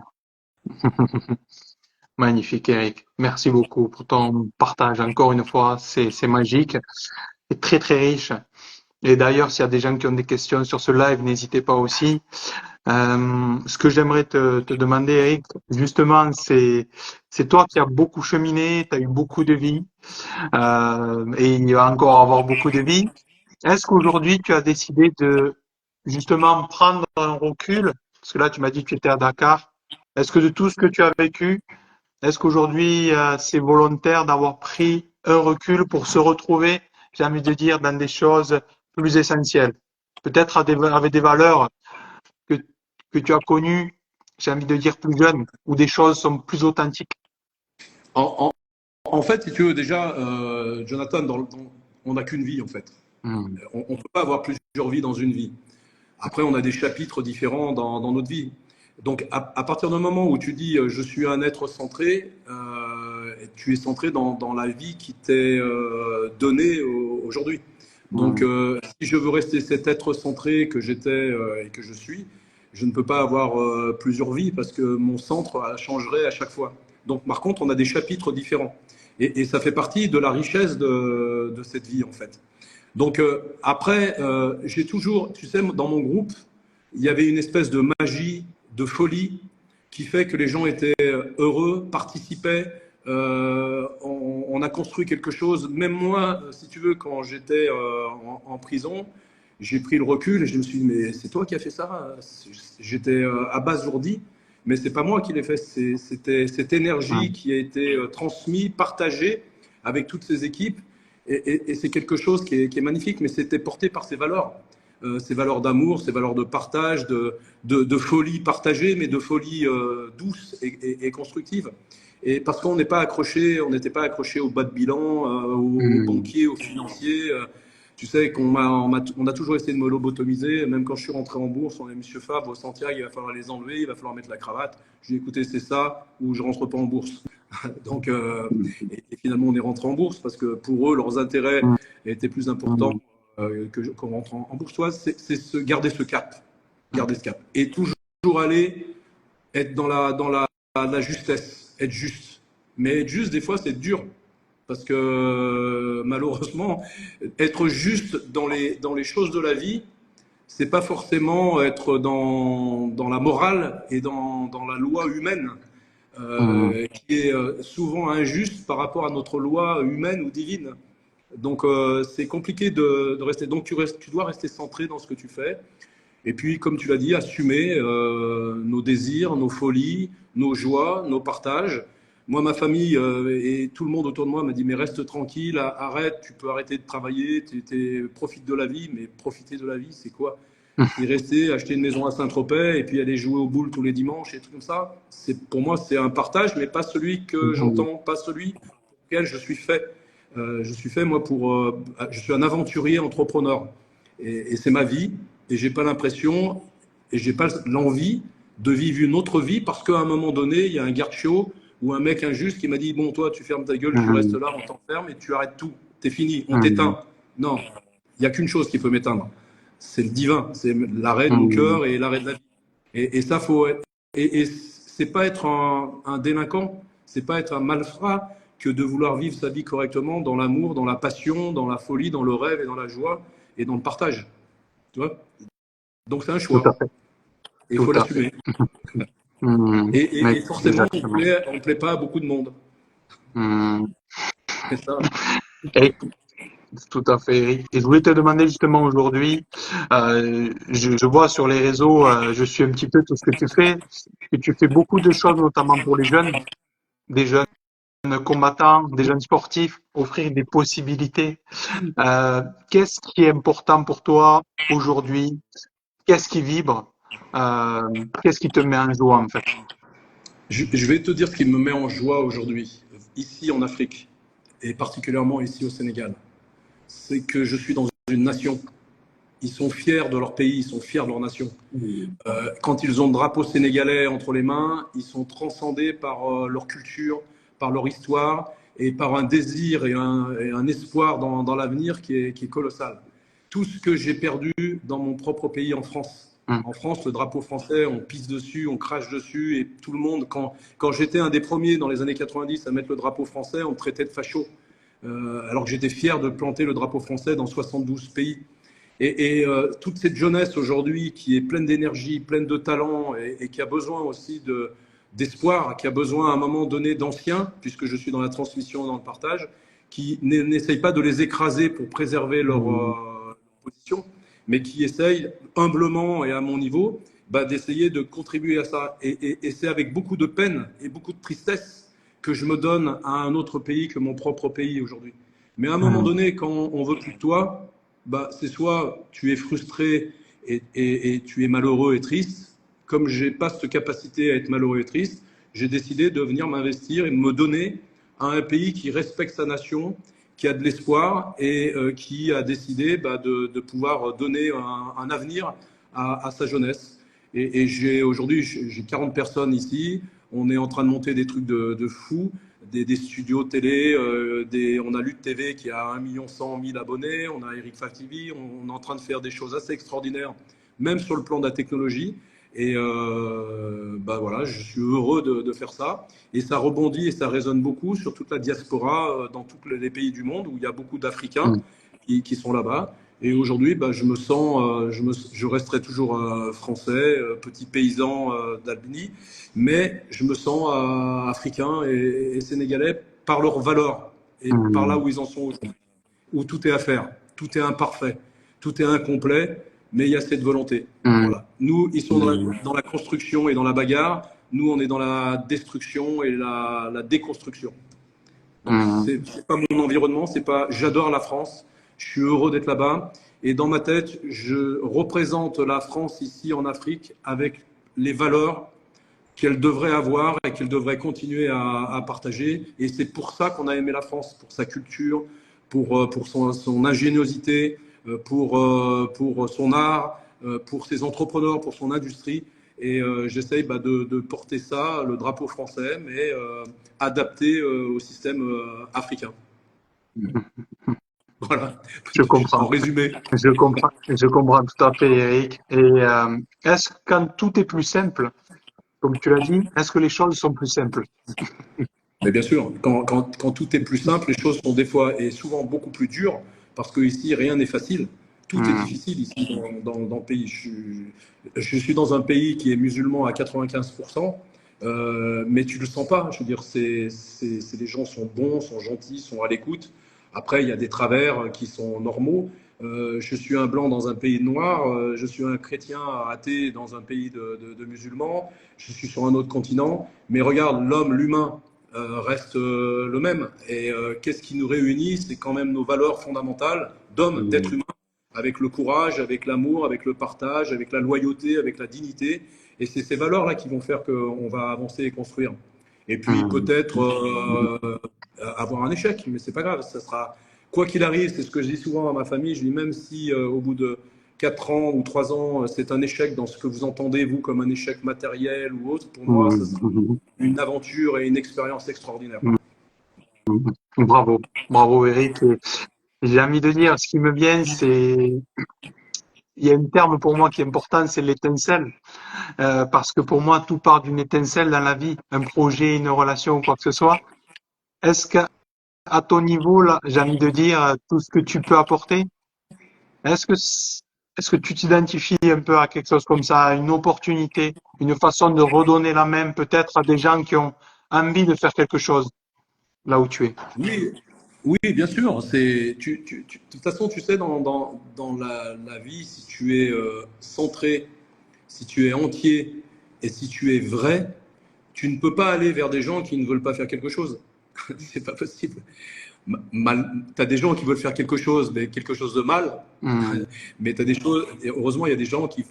Magnifique, Eric. Merci beaucoup pour ton partage. Encore une fois, c'est magique et très, très riche. Et d'ailleurs, s'il y a des gens qui ont des questions sur ce live, n'hésitez pas aussi. Ce que j'aimerais te demander, Eric, justement, c'est toi qui as beaucoup cheminé, tu as eu beaucoup de vies, et il va encore avoir beaucoup de vies. Est-ce qu'aujourd'hui, tu as décidé de justement prendre un recul? Parce que là, tu m'as dit que tu étais à Dakar. Est-ce que de tout ce que tu as vécu, est-ce qu'aujourd'hui, c'est volontaire d'avoir pris un recul pour se retrouver, j'ai envie de dire, dans des choses plus essentielles? Peut-être avec des valeurs que, que tu as connues, j'ai envie de dire, plus jeunes, où des choses sont plus authentiques. En, en fait, si tu veux, déjà, Jonathan, on n'a qu'une vie, en fait. On ne peut pas avoir plusieurs vies dans une vie. Après, on a des chapitres différents dans notre vie. Donc, à partir du moment où tu dis je suis un être centré, tu es centré dans la vie qui t'est donnée aujourd'hui. Donc, si je veux rester cet être centré que j'étais et que je suis, je ne peux pas avoir plusieurs vies parce que mon centre changerait à chaque fois. Donc, par contre, on a des chapitres différents. Et ça fait partie de la richesse de cette vie, en fait. Donc après, j'ai toujours, tu sais, dans mon groupe, il y avait une espèce de magie, de folie, qui fait que les gens étaient heureux, participaient. On a construit quelque chose. Même moi, si tu veux, quand j'étais en prison, j'ai pris le recul et je me suis dit, mais c'est toi qui as fait ça? J'étais abasourdi, mais c'est pas moi qui l'ai fait. C'était cette énergie qui a été transmise, partagée avec toutes ces équipes. Et c'est quelque chose qui est magnifique, mais c'était porté par ces valeurs d'amour, ces valeurs de partage, de folie partagée, mais de folie douce et constructive. Et parce qu'on n'est pas accroché, on n'était pas accroché au bas de bilan, aux banquiers, aux financiers. Tu sais qu'on on a toujours essayé de me lobotomiser. Même quand je suis rentré en bourse, on est Monsieur Fabre, Santiago, il va falloir les enlever, il va falloir mettre la cravate. Je lui ai écouté, c'est ça, ou je rentre pas en bourse. Donc, et finalement, on est rentré en bourse parce que pour eux, leurs intérêts étaient plus importants qu'on rentre en bourse. C'est garder ce cap, garder ce cap, et toujours aller être dans la justesse, être juste. Mais être juste, des fois, c'est dur parce que malheureusement, être juste dans les choses de la vie, c'est pas forcément être dans la morale et dans la loi humaine. Qui est souvent injuste par rapport à notre loi humaine ou divine. Donc c'est compliqué de rester. Donc tu dois rester centré dans ce que tu fais. Et puis, comme tu l'as dit, assumer nos désirs, nos folies, nos joies, nos partages. Moi, ma famille et tout le monde autour de moi m'a dit mais reste tranquille, arrête, tu peux arrêter de travailler, profite de la vie. Mais profiter de la vie, c'est quoi? Et rester, acheter une maison à Saint-Tropez et puis aller jouer aux boules tous les dimanches et tout comme ça. Pour moi, c'est un partage, mais pas celui que j'entends, pas celui pour lequel je suis fait. Je suis fait, moi, je suis un aventurier entrepreneur. Et c'est ma vie. Et j'ai pas l'impression, et j'ai pas l'envie de vivre une autre vie parce qu'à un moment donné, il y a un garde chaud ou un mec injuste qui m'a dit bon, toi, tu fermes ta gueule, tu restes là, on t'enferme et tu arrêtes tout. T'es fini, on t'éteint. Non, il n'y a qu'une chose qui peut m'éteindre. C'est le divin, c'est l'arrêt de mon cœur et l'arrêt de la vie. Et ça, faut être. Et c'est pas être un délinquant, c'est pas être un malfrat que de vouloir vivre sa vie correctement dans l'amour, dans la passion, dans la folie, dans le rêve et dans la joie et dans le partage. Tu vois? Donc c'est un Tout à choix fait, et il tout faut à fait. l'assumer. Et forcément, Exactement. on plaît pas à beaucoup de monde. Hmm. C'est ça. Et tout à fait, Eric. Et je voulais te demander justement aujourd'hui, je vois sur les réseaux, je suis un petit peu tout ce que tu fais, que tu fais beaucoup de choses, notamment pour les jeunes, des jeunes combattants, des jeunes sportifs, offrir des possibilités. Qu'est-ce qui est important pour toi aujourd'hui? Qu'est-ce qui vibre? Qu'est-ce qui te met en joie en fait? Je vais te dire ce qui me met en joie aujourd'hui, ici en Afrique, et particulièrement ici au Sénégal. C'est que je suis dans une nation. Ils sont fiers de leur pays, ils sont fiers de leur nation. Quand ils ont le drapeau sénégalais entre les mains, ils sont transcendés par leur culture, par leur histoire et par un désir et un espoir dans l'avenir qui est colossal. Tout ce que j'ai perdu dans mon propre pays en France. Mm, En France, le drapeau français, on pisse dessus, on crache dessus et tout le monde, quand j'étais un des premiers dans les années 90 à mettre le drapeau français, on me traitait de facho. Alors que j'étais fier de planter le drapeau français dans 72 pays. Toute cette jeunesse aujourd'hui qui est pleine d'énergie, pleine de talent et qui a besoin aussi d'espoir, qui a besoin à un moment donné d'anciens, puisque je suis dans la transmission, dans le partage, qui n'essayent pas de les écraser pour préserver leur mm, position, mais qui essayent humblement et à mon niveau d'essayer de contribuer à ça. Et c'est avec beaucoup de peine et beaucoup de tristesse que je me donne à un autre pays que mon propre pays aujourd'hui. Mais à un moment mm, donné, quand on veut plus de toi, c'est soit tu es frustré et tu es malheureux et triste. Comme je n'ai pas cette capacité à être malheureux et triste, j'ai décidé de venir m'investir et de me donner à un pays qui respecte sa nation, qui a de l'espoir et qui a décidé de pouvoir donner un avenir à sa jeunesse. Et aujourd'hui, j'ai 40 personnes ici. On est en train de monter des trucs de fou, des studios télé. On a Lutte TV qui a 1 100 000 abonnés. On a Eric Fav TV. On est en train de faire des choses assez extraordinaires, même sur le plan de la technologie. Et voilà, je suis heureux de faire ça. Et ça rebondit et ça résonne beaucoup sur toute la diaspora dans tous les pays du monde où il y a beaucoup d'Africains mm, qui sont là-bas. Et aujourd'hui, je me sens, je resterai toujours français, petit paysan d'Albany, mais je me sens africain et sénégalais par leurs valeurs et par là mm, où ils en sont aujourd'hui, où tout est à faire, tout est imparfait, tout est incomplet, mais il y a cette volonté. mm, Voilà. Nous, ils sont mm, dans la construction et dans la bagarre. Nous, on est dans la destruction et la déconstruction. Donc mm, c'est pas mon environnement, c'est pas. J'adore la France, je suis heureux d'être là-bas. Et dans ma tête, je représente la France ici en Afrique avec les valeurs qu'elle devrait avoir et qu'elle devrait continuer à partager. Et c'est pour ça qu'on a aimé la France, pour sa culture, pour son ingéniosité, pour son art, pour ses entrepreneurs, pour son industrie. Et j'essaye de porter ça, le drapeau français, mais adapté au système africain. mm. Voilà, Je en comprends. résumé. Je comprends tout à fait, Eric. Et est-ce que quand tout est plus simple, comme tu l'as dit, est-ce que les choses sont plus simples? Mais bien sûr, quand tout est plus simple, les choses sont des fois et souvent beaucoup plus dures, parce que ici, rien n'est facile. Tout est Hmm, difficile ici dans le pays. Je suis dans un pays qui est musulman à 95%, mais tu ne le sens pas. Je veux dire, les gens sont bons, sont gentils, sont à l'écoute. Après, il y a des travers qui sont normaux. Je suis un blanc dans un pays noir, je suis un chrétien athée dans un pays de musulmans, je suis sur un autre continent. Mais regarde, l'humain, reste le même. Et qu'est-ce qui nous réunit? C'est quand même nos valeurs fondamentales d'homme, d'être hmm, humain, avec le courage, avec l'amour, avec le partage, avec la loyauté, avec la dignité. Et c'est ces valeurs-là qui vont faire qu'on va avancer et construire. Et puis hmm, peut-être avoir un échec, mais c'est pas grave. Ça sera quoi qu'il arrive. C'est ce que je dis souvent à ma famille. Je dis même si au bout de 4 ans ou 3 ans, c'est un échec dans ce que vous entendez, vous, comme un échec matériel ou autre, pour moi, ce sera hmm, une aventure et une expérience extraordinaire. hmm, hmm. Bravo, bravo, Eric. Et j'ai envie de dire, ce qui me vient, il y a un terme pour moi qui est important, c'est l'étincelle. Parce que pour moi, tout part d'une étincelle dans la vie, un projet, une relation ou quoi que ce soit. Est-ce qu'à ton niveau, là, j'ai envie de dire, tout ce que tu peux apporter, est-ce que Est-ce que tu t'identifies un peu à quelque chose comme ça, à une opportunité, une façon de redonner la main peut-être à des gens qui ont envie de faire quelque chose là où tu es? Oui, oui, bien sûr. De toute façon, tu sais, dans la vie, si tu es centré, si tu es entier et si tu es vrai, tu ne peux pas aller vers des gens qui ne veulent pas faire quelque chose. C'est pas possible. Tu as des gens qui veulent faire quelque chose, mais quelque chose de mal. Hmm. Mais tu as des choses, et heureusement, il y a des gens qui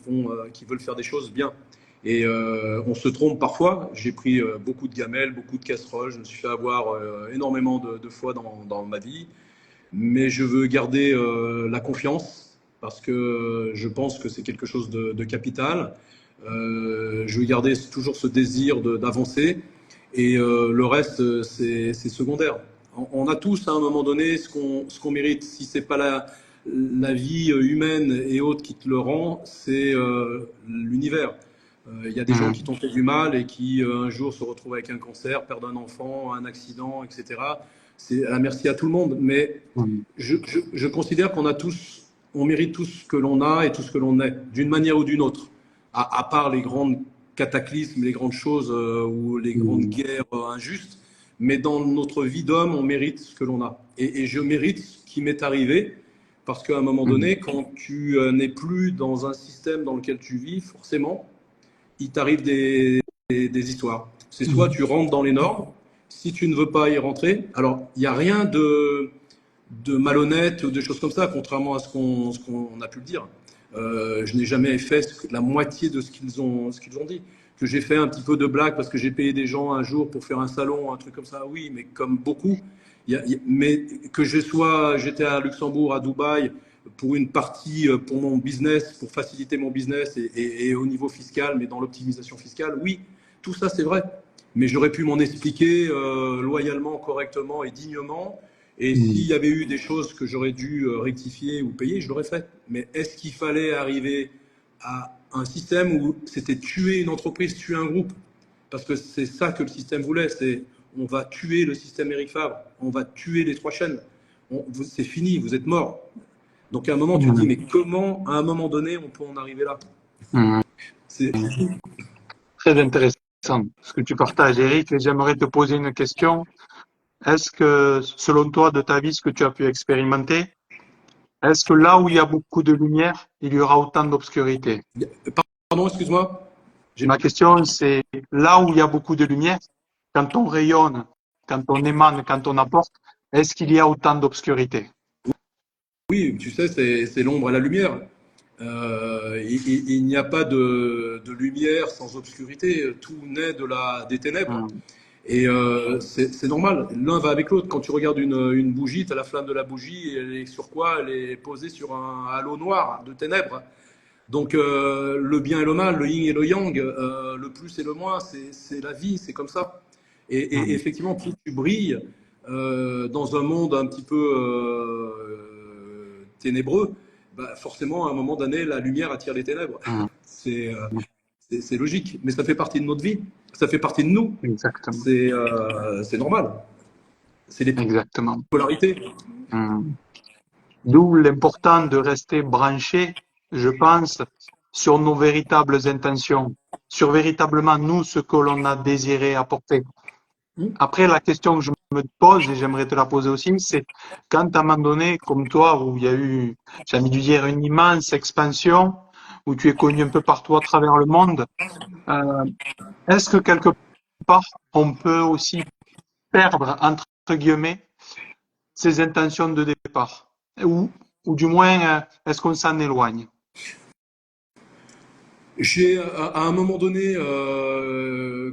veulent faire des choses bien. Et on se trompe parfois. J'ai pris beaucoup de gamelles, beaucoup de casseroles. Je me suis fait avoir énormément de fois dans ma vie. Mais je veux garder la confiance parce que je pense que c'est quelque chose de capital. Je veux garder toujours ce désir d'avancer et le reste, c'est secondaire. On a tous à un moment donné ce qu'on mérite. Si c'est pas la vie humaine et autres qui te le rend, c'est l'univers. Il y a des gens Hmm. qui t'ont fait du mal et qui un jour se retrouvent avec un cancer, perdent un enfant, un accident, etc. C'est à merci à tout le monde, mais Hmm. je considère qu'on a tous, on mérite tout ce que l'on a et tout ce que l'on est, d'une manière ou d'une autre. À part les grandes cataclysmes, les grandes choses ou les grandes Hmm. guerres injustes, mais dans notre vie d'homme, on mérite ce que l'on a. Et je mérite ce qui m'est arrivé, parce qu'à un moment Hmm. donné, quand tu n'es plus dans un système dans lequel tu vis, forcément, il t'arrive des histoires. C'est soit Hmm. tu rentres dans les normes, si tu ne veux pas y rentrer, alors il n'y a rien de malhonnête ou des choses comme ça, contrairement à ce qu'on a pu le dire. Je n'ai jamais fait la moitié de ce qu'ils ont dit. Que j'ai fait un petit peu de blague parce que j'ai payé des gens un jour pour faire un salon, un truc comme ça, oui, mais comme beaucoup. Mais que j'étais à Luxembourg, à Dubaï, pour une partie, pour mon business, pour faciliter mon business et au niveau fiscal, mais dans l'optimisation fiscale, oui, tout ça c'est vrai. Mais j'aurais pu m'en expliquer loyalement, correctement et dignement. Et s'il Hmm. y avait eu des choses que j'aurais dû rectifier ou payer, je l'aurais fait. Mais est-ce qu'il fallait arriver à un système où c'était tuer une entreprise, tuer un groupe? Parce que c'est ça que le système voulait, c'est on va tuer le système Eric Favre, on va tuer les trois chaînes. C'est fini, vous êtes morts. Donc à un moment, tu te dis, Hmm. mais comment, à un moment donné, on peut en arriver là? Hmm. C'est fou. Très intéressant ce que tu partages, Eric. Et j'aimerais te poser une question. Est-ce que, selon toi, de ta vie, ce que tu as pu expérimenter, est-ce que là où il y a beaucoup de lumière, il y aura autant d'obscurité? Pardon, excuse-moi. Ma question, c'est là où il y a beaucoup de lumière, quand on rayonne, quand on émane, quand on apporte, est-ce qu'il y a autant d'obscurité? Oui, tu sais, c'est l'ombre et la lumière. Il n'y a pas de lumière sans obscurité. Tout naît des ténèbres. Hmm. Et c'est normal. L'un va avec l'autre. Quand tu regardes une bougie, tu as la flamme de la bougie. Et elle est sur quoi? Elle est posée sur un halo noir de ténèbres. Donc le bien et le mal, le yin et le yang, le plus et le moins, c'est la vie, c'est comme ça. Et Hmm. effectivement, plus tu brilles dans un monde un petit peu ténébreux, bah forcément, à un moment donné, la lumière attire les ténèbres. Hmm. C'est c'est logique, mais ça fait partie de notre vie, ça fait partie de nous. Exactement. C'est normal. C'est les Exactement. polarités. Hmm. D'où l'important de rester branché, je pense, sur nos véritables intentions, sur véritablement nous ce que l'on a désiré apporter. Après, la question que je me pose, et j'aimerais te la poser aussi, c'est quand à un moment donné, comme toi, où il y a eu, j'ai envie de dire, une immense expansion, où tu es connu un peu partout à travers le monde, euh, est-ce que quelque part, on peut aussi perdre, entre guillemets, ses intentions de départ? Ou du moins, est-ce qu'on s'en éloigne? À un moment donné,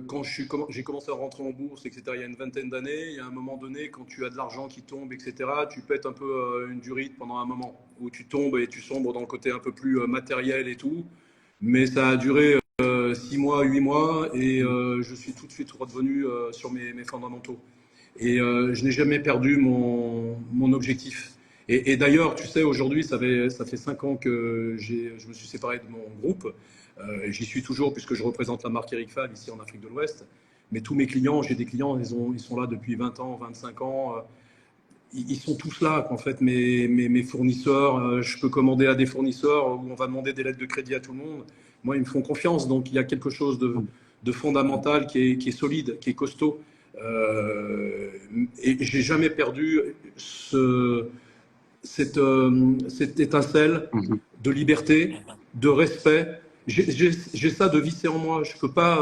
quand j'ai commencé à rentrer en bourse, etc., il y a une vingtaine d'années, il y a un moment donné, quand tu as de l'argent qui tombe, etc., tu pètes un peu une durite pendant un moment, où tu tombes et tu sombres dans le côté un peu plus matériel et tout. Mais ça a duré 6 mois, 8 mois, et je suis tout de suite redevenu sur mes fondamentaux. Et je n'ai jamais perdu mon objectif. Et d'ailleurs, tu sais, aujourd'hui, ça fait 5 ans que je me suis séparé de mon groupe. J'y suis toujours puisque je représente la marque Eric Fav ici en Afrique de l'Ouest. Mais tous mes clients, j'ai des clients, ils sont là depuis 20 ans, 25 ans. ils sont tous là, en fait, mes fournisseurs. Je peux commander à des fournisseurs où on va demander des lettres de crédit à tout le monde. Moi, ils me font confiance. Donc, il y a quelque chose de fondamental qui est solide, qui est costaud. Euh, et j'ai jamais perdu cette étincelle Mhm. de liberté, de respect. J'ai ça de vissé en moi. Je peux pas.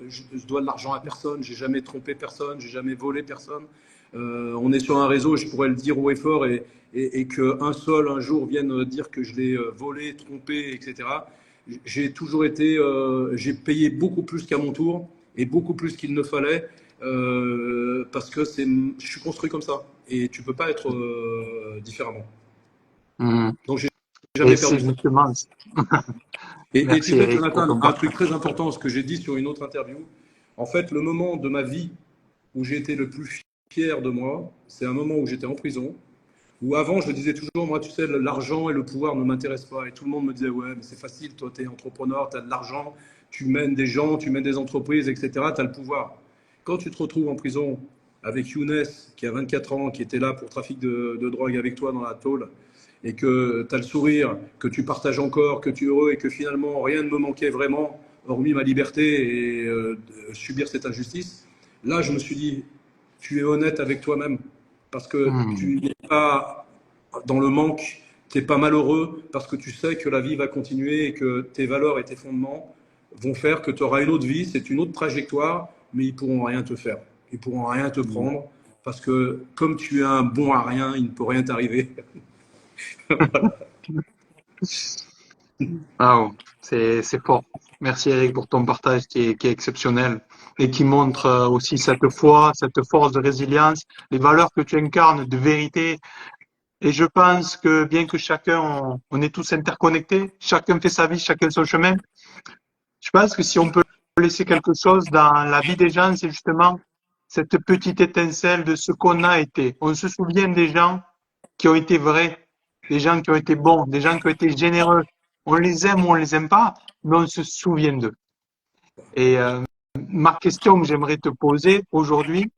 Je dois de l'argent à personne. J'ai jamais trompé personne. J'ai jamais volé personne. On est sur un réseau. Je pourrais le dire haut et fort et qu'un seul un jour vienne dire que je l'ai volé, trompé, etc. J'ai toujours été. J'ai payé beaucoup plus qu'à mon tour et beaucoup plus qu'il ne fallait parce que je suis construit comme ça et tu peux pas être différemment. Mhm. Donc j'ai Et jamais c'est perdu ça. justement, Et tu merci sais, Eric pour Jonathan, ton un truc partage. très important, ce que j'ai dit sur une autre interview, en fait, le moment de ma vie où j'ai été le plus fier de moi, c'est un moment où j'étais en prison, où avant, je disais toujours, moi, tu sais, l'argent et le pouvoir ne m'intéressent pas. Et tout le monde me disait, ouais, mais c'est facile, toi, tu es entrepreneur, tu as de l'argent, tu mènes des gens, tu mènes des entreprises, etc., tu as le pouvoir. Quand tu te retrouves en prison avec Younes, qui a 24 ans, qui était là pour trafic de drogue avec toi dans la tôle, et que tu as le sourire, que tu partages encore, que tu es heureux, et que finalement, rien ne me manquait vraiment, hormis ma liberté et subir cette injustice, là, je me suis dit, tu es honnête avec toi-même parce que Mhm. tu n'es pas dans le manque, tu n'es pas malheureux parce que tu sais que la vie va continuer et que tes valeurs et tes fondements vont faire que tu auras une autre vie, c'est une autre trajectoire, mais ils ne pourront rien te faire. Ils ne pourront rien te Mhm. prendre parce que comme tu es un bon à rien, il ne peut rien t'arriver. Wow, c'est fort. Merci Eric pour ton partage qui est exceptionnel et qui montre aussi cette foi, cette force de résilience, les valeurs que tu incarnes de vérité. Et je pense que bien que chacun, on est tous interconnectés, chacun fait sa vie, chacun son chemin. Je pense que si on peut laisser quelque chose dans la vie des gens, c'est justement cette petite étincelle de ce qu'on a été. On se souvient des gens qui ont été vrais, des gens qui ont été bons, des gens qui ont été généreux. On les aime ou on les aime pas, mais on se souvient d'eux. Et ma question que j'aimerais te poser aujourd'hui,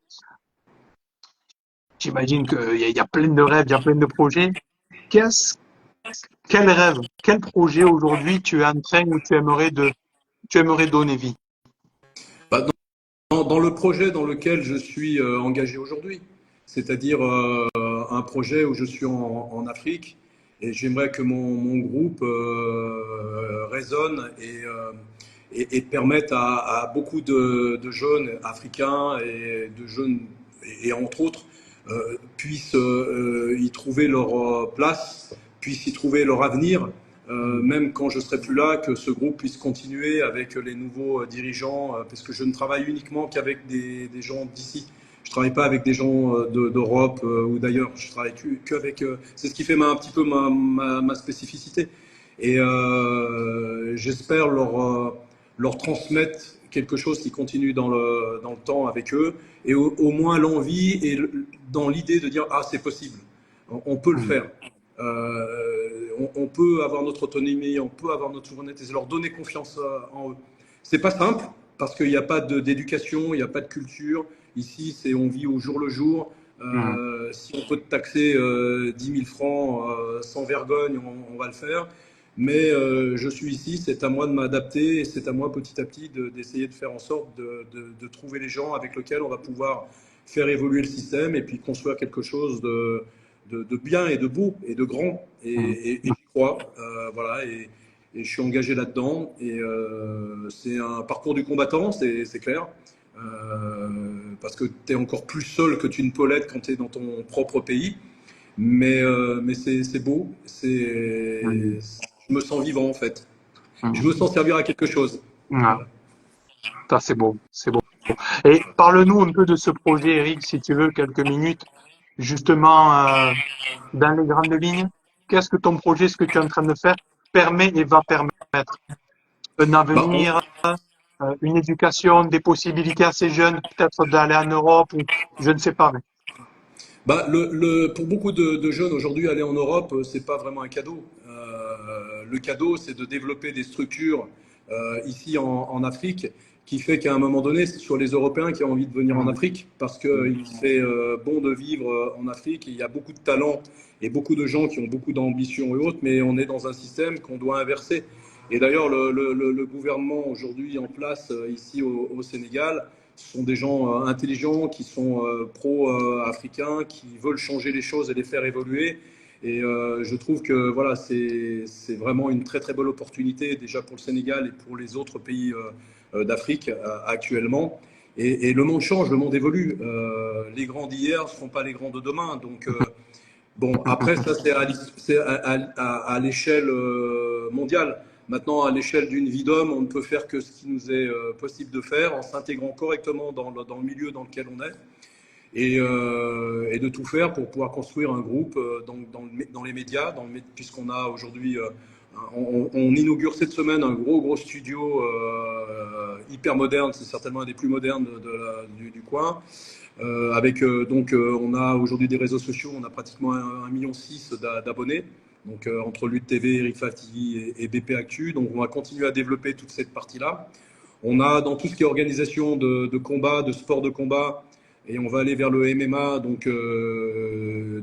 j'imagine qu'il y a plein de rêves, il y a plein de projets. Qu'est-ce, quel rêve, quel projet aujourd'hui tu es en train ou tu aimerais donner vie? Bah, dans le projet dans lequel je suis engagé aujourd'hui, c'est-à-dire un projet où je suis en Afrique et j'aimerais que mon groupe résonne et permette à beaucoup de jeunes africains et de jeunes, et entre autres, puissent y trouver leur place, puissent y trouver leur avenir, même quand je serai plus là, que ce groupe puisse continuer avec les nouveaux dirigeants, parce que je ne travaille uniquement qu'avec des gens d'ici. Je travaille pas avec des gens d'Europe ou d'ailleurs. Je travaille qu'avec. C'est ce qui fait un petit peu ma spécificité. Et j'espère leur transmettre quelque chose qui continue dans le temps avec eux et au moins l'envie et dans l'idée de dire ah c'est possible, on peut le faire. On peut avoir notre autonomie, on peut avoir notre souveraineté, c'est leur donner confiance en eux. C'est pas simple parce qu'il n'y a pas d'éducation, il n'y a pas de culture. Ici, c'est on vit au jour le jour. Si on peut te taxer 10 000 francs sans vergogne, on va le faire. Mais je suis ici, c'est à moi de m'adapter et c'est à moi petit à petit d'essayer de faire en sorte de trouver les gens avec lesquels on va pouvoir faire évoluer le système et puis construire quelque chose de bien et de beau et de grand. Et j'y crois, voilà, et je suis engagé là-dedans. Et c'est un parcours du combattant, c'est clair. Parce que tu es encore plus seul que tu ne peux l'être quand tu es dans ton propre pays. Mais c'est beau, je me sens vivant en fait. Je me sens servir à quelque chose. Voilà. Ça, c'est beau, c'est beau. Et parle-nous un peu de ce projet, Eric, si tu veux, quelques minutes, justement, dans les grandes lignes. Qu'est-ce que ton projet, ce que tu es en train de faire, permet et va permettre? Un Bah, avenir, une éducation, des possibilités à ces jeunes, peut-être d'aller en Europe ou je ne sais pas. Mais... pour beaucoup de jeunes aujourd'hui, aller en Europe, c'est pas vraiment un cadeau. Le cadeau, c'est de développer des structures ici en Afrique qui fait qu'à un moment donné, c'est sur les Européens qui ont envie de venir en Afrique parce qu'il fait bon de vivre en Afrique. Il y a beaucoup de talents et beaucoup de gens qui ont beaucoup d'ambition et autres, mais on est dans un système qu'on doit inverser. Et d'ailleurs, le gouvernement aujourd'hui en place ici au Sénégal, ce sont des gens intelligents qui sont pro-africains, qui veulent changer les choses et les faire évoluer. Et je trouve que voilà, c'est vraiment une très très belle opportunité déjà pour le Sénégal et pour les autres pays d'Afrique actuellement. Et le monde change, le monde évolue. Les grands d'hier ne seront pas les grands de demain. Donc bon, après ça c'est à l'échelle mondiale. Maintenant, à l'échelle d'une vie d'homme, on ne peut faire que ce qui nous est possible de faire en s'intégrant correctement dans le milieu dans lequel on est et de tout faire pour pouvoir construire un groupe dans les médias, puisqu'on a aujourd'hui, on inaugure cette semaine un gros studio hyper moderne, c'est certainement un des plus modernes du coin. On a aujourd'hui des réseaux sociaux, on a pratiquement 1,6 million d'abonnés. Donc entre Lutte TV, Eric TV et BP Actu. Donc on va continuer à développer toute cette partie-là. On a dans tout ce qui est organisation de combat, de sport de combat, et on va aller vers le MMA, donc de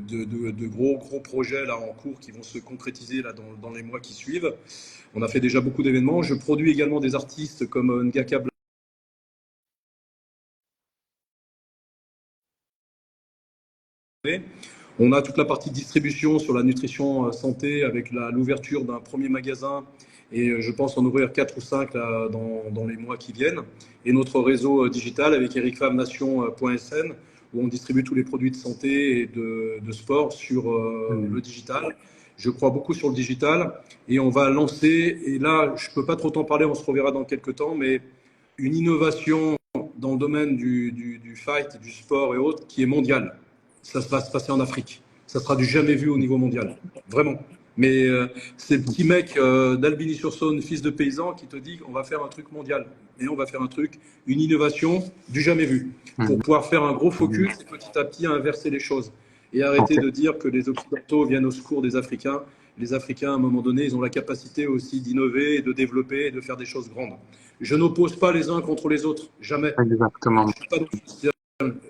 gros projets là en cours qui vont se concrétiser là dans les mois qui suivent. On a fait déjà beaucoup d'événements. Je produis également des artistes comme Ngaka Black. On a toute la partie distribution sur la nutrition santé avec l'ouverture d'un premier magasin et je pense en ouvrir 4 ou 5 là, dans les mois qui viennent. Et notre réseau digital avec ericfamnation.sn où on distribue tous les produits de santé et de sport sur le digital. Je crois beaucoup sur le digital et on va lancer, et là je ne peux pas trop t'en parler, on se reverra dans quelques temps, mais une innovation dans le domaine du fight, du sport et autres qui est mondiale. Ça va se passer en Afrique. Ça sera du jamais vu au niveau mondial. Vraiment. Mais c'est le petit mec d'Albigny-sur-Saône, fils de paysan, qui te dit qu'on va faire un truc mondial. Et on va faire un truc, une innovation du jamais vu. Pour pouvoir faire un gros focus et petit à petit inverser les choses. Et arrêter de dire que les Occidentaux viennent au secours des Africains. Les Africains, à un moment donné, ils ont la capacité aussi d'innover, et de développer et de faire des choses grandes. Je n'oppose pas les uns contre les autres. Jamais. Exactement.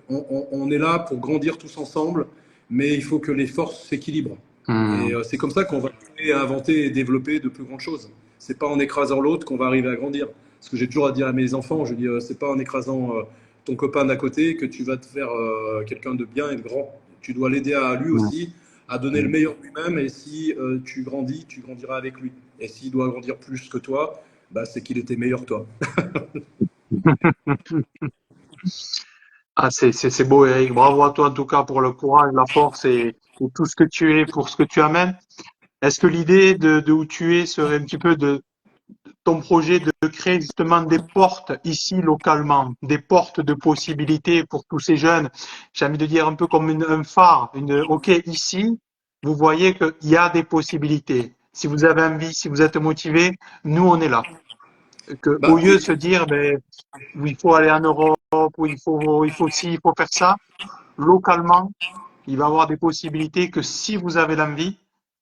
On est là pour grandir tous ensemble, mais il faut que les forces s'équilibrent. Et c'est comme ça qu'on va inventer et développer de plus grandes choses. C'est pas en écrasant l'autre qu'on va arriver à grandir. Ce que j'ai toujours à dire à mes enfants, je dis, c'est pas en écrasant ton copain d'à côté que tu vas te faire quelqu'un de bien et de grand. Tu dois l'aider à lui aussi à donner le meilleur de lui-même. Et si tu grandis, tu grandiras avec lui. Et s'il doit grandir plus que toi, bah, c'est qu'il était meilleur que toi. Ah, c'est beau, Eric. Bravo à toi, en tout cas, pour le courage, la force et tout ce que tu es pour ce que tu amènes. Est-ce que l'idée de où tu es serait un petit peu de ton projet de créer justement des portes ici localement, des portes de possibilités pour tous ces jeunes? J'ai envie de dire un peu comme un phare, OK, ici, vous voyez qu'il y a des possibilités. Si vous avez envie, si vous êtes motivé, nous, on est là. Au lieu de se dire, où il faut aller en Europe, où il faut ci, il faut faire ça, localement, il va y avoir des possibilités que si vous avez l'envie,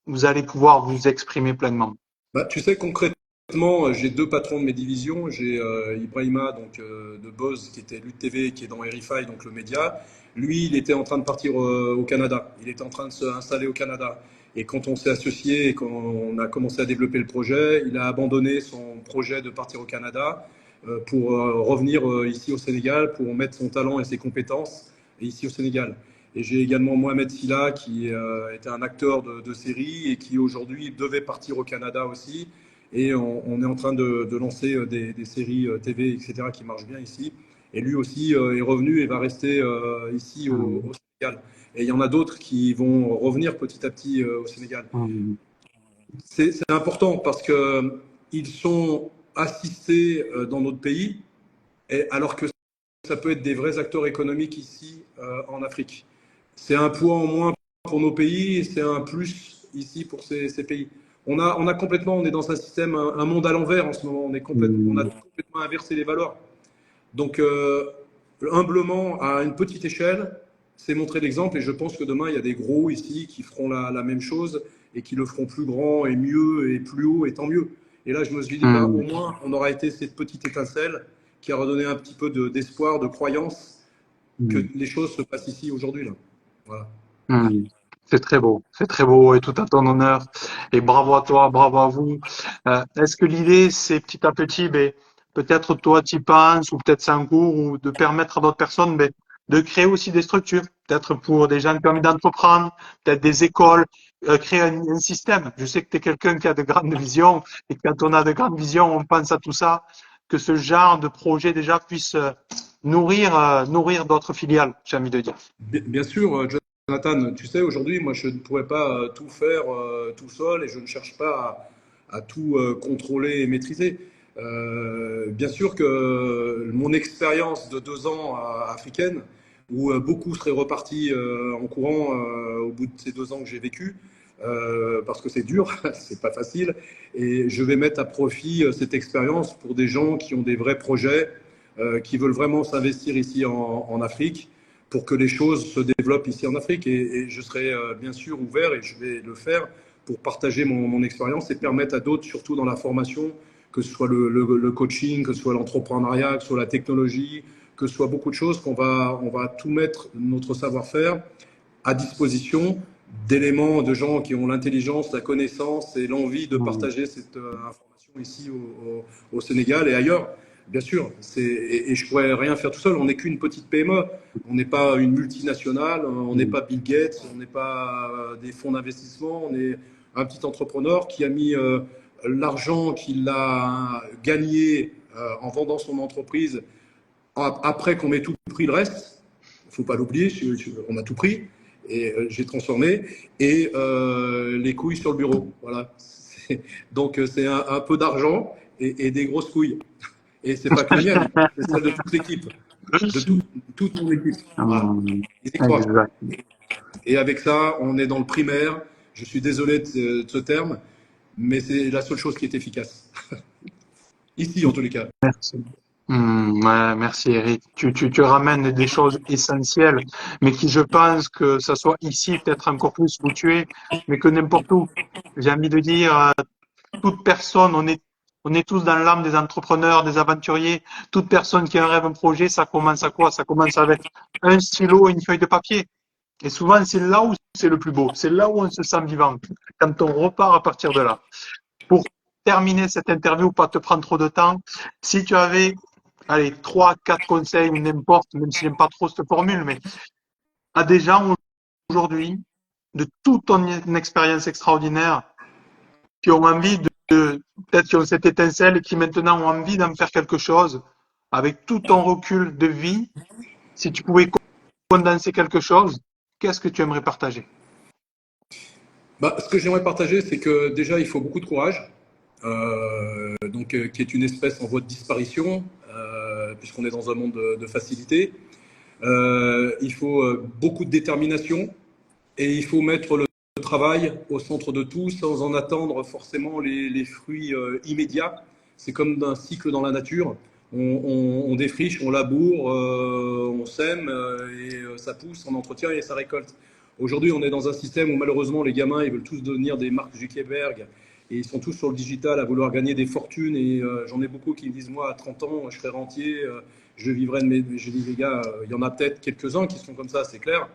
vous allez pouvoir vous exprimer pleinement. Tu sais, concrètement, j'ai 2 patrons de mes divisions. J'ai Ibrahima de Boz, qui était Lutte TV, qui est dans RFI, donc le média. Lui, il était en train de partir au Canada. Il était en train de s'installer au Canada. Et quand on s'est associé et qu'on a commencé à développer le projet, il a abandonné son projet de partir au Canada pour revenir ici au Sénégal, pour mettre son talent et ses compétences ici au Sénégal. Et j'ai également Mohamed Silla, qui était un acteur de série et qui aujourd'hui devait partir au Canada aussi. Et on est en train de lancer des séries TV, etc., qui marchent bien ici. Et lui aussi est revenu et va rester ici au Sénégal. Et il y en a d'autres qui vont revenir petit à petit au Sénégal. C'est important parce qu'ils sont assistés dans notre pays, alors que ça peut être des vrais acteurs économiques ici en Afrique. C'est un poids en moins pour nos pays et c'est un plus ici pour ces pays. On est dans un système, un monde à l'envers en ce moment. On a complètement inversé les valeurs. Donc, humblement, à une petite échelle, c'est montrer l'exemple. Et je pense que demain, il y a des gros ici qui feront la même chose et qui le feront plus grand et mieux et plus haut et tant mieux. Et là, je me suis dit, au moins, on aura été cette petite étincelle qui a redonné un petit peu d'espoir, de croyance que Mm. les choses se passent ici aujourd'hui, là. Voilà. Mm. C'est très beau et tout à ton honneur. Et bravo à toi, bravo à vous. Est-ce que l'idée, c'est petit à petit, ben, peut-être toi tu y penses, ou peut-être c'est en cours, ou de permettre à d'autres personnes, ben, de créer aussi des structures, peut-être pour des gens qui ont envie d'entreprendre, peut-être des écoles, créer un système. Je sais que tu es quelqu'un qui a de grandes visions, et quand on a de grandes visions, on pense à tout ça, que ce genre de projet déjà puisse nourrir d'autres filiales, j'ai envie de dire. Bien sûr, Jonathan, tu sais, aujourd'hui, moi, je ne pourrais pas tout faire tout seul et je ne cherche pas à tout contrôler et maîtriser. Bien sûr que mon expérience de 2 ans africaine, où beaucoup seraient repartis en courant au bout de ces 2 ans que j'ai vécu, parce que c'est dur, c'est pas facile, et je vais mettre à profit cette expérience pour des gens qui ont des vrais projets, qui veulent vraiment s'investir ici en Afrique pour que les choses se développent ici en Afrique. Et je serai bien sûr ouvert et je vais le faire pour partager mon expérience et permettre à d'autres, surtout dans la formation, que ce soit le coaching, que ce soit l'entrepreneuriat, que ce soit la technologie, que ce soit beaucoup de choses, on va tout mettre notre savoir-faire à disposition d'éléments, de gens qui ont l'intelligence, la connaissance et l'envie de Mm. partager cette information ici au Sénégal et ailleurs. Bien sûr, et je pourrais rien faire tout seul. On n'est qu'une petite PME. On n'est pas une multinationale. On n'est Mm. pas Bill Gates. On n'est pas des fonds d'investissement. On est un petit entrepreneur qui a mis l'argent qu'il a gagné en vendant son entreprise après qu'on ait tout pris le reste. Il ne faut pas l'oublier. On a tout pris et j'ai transformé et les couilles sur le bureau. Voilà. Donc c'est un peu d'argent et des grosses couilles. Et c'est pas que les miennes, c'est celle de toute l'équipe, de toute mon équipe. Voilà. Mm. Et quoi. Exact. Et avec ça, on est dans le primaire. Je suis désolé de ce terme, mais c'est la seule chose qui est efficace. Ici, en tous les cas. Merci. Ouais, merci Eric. Tu ramènes des choses essentielles, mais qui je pense que ça soit ici, peut-être encore plus où tu es, mais que n'importe où. J'ai envie de dire, toute personne, on est tous dans l'âme des entrepreneurs, des aventuriers. Toute personne qui a un rêve, un projet, ça commence à quoi? Ça commence avec un stylo et une feuille de papier. Et souvent, c'est là où c'est le plus beau. C'est là où on se sent vivant. Quand on repart à partir de là. Pour terminer cette interview, pas te prendre trop de temps, si tu avais, allez, 3, 4 conseils ou n'importe, même si j'aime pas trop cette formule, mais à des gens aujourd'hui, de toute ton expérience extraordinaire, qui ont envie peut-être qui ont cette étincelle et qui maintenant ont envie d'en faire quelque chose, avec tout ton recul de vie, si tu pouvais condenser quelque chose, qu'est-ce que tu aimerais partager? Bah, ce que j'aimerais partager, c'est que déjà, il faut beaucoup de courage, qui est une espèce en voie de disparition, puisqu'on est dans un monde de facilité. Il faut beaucoup de détermination et il faut mettre le travail au centre de tout sans en attendre forcément les fruits immédiats. C'est comme un cycle dans la nature. On défriche, on laboure, on sème et ça pousse, on entretient et ça récolte. Aujourd'hui, on est dans un système où malheureusement les gamins ils veulent tous devenir des Mark Zuckerberg et ils sont tous sur le digital à vouloir gagner des fortunes. Et j'en ai beaucoup qui me disent moi à 30 ans je serai rentier, je vivrai de mes. Je dis les gars, il y en a peut-être quelques-uns qui sont comme ça, c'est clair.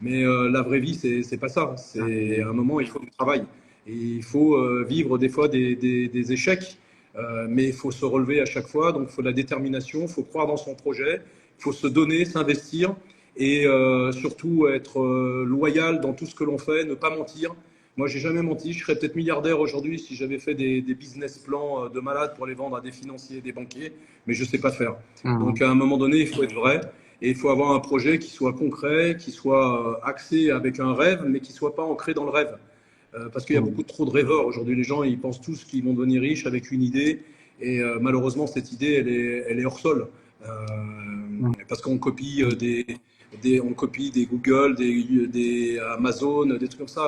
Mais la vraie vie, c'est pas ça. C'est à un moment, il faut du travail. Et il faut vivre des fois des échecs, mais il faut se relever à chaque fois. Donc, il faut de la détermination, il faut croire dans son projet, il faut se donner, s'investir et surtout être loyal dans tout ce que l'on fait, ne pas mentir. Moi, j'ai jamais menti. Je serais peut-être milliardaire aujourd'hui si j'avais fait des business plans de malade pour les vendre à des financiers, des banquiers, mais je sais pas faire. Donc, Mmh. à un moment donné, il faut être vrai. Et il faut avoir un projet qui soit concret, qui soit axé avec un rêve, mais qui ne soit pas ancré dans le rêve. Parce qu'il y a Mmh. beaucoup trop de rêveurs. Aujourd'hui, les gens, ils pensent tous qu'ils vont devenir riches avec une idée. Et malheureusement, cette idée, elle est hors sol. Euh, Mmh. parce qu'on copie on copie des Google, des Amazon, des trucs comme ça.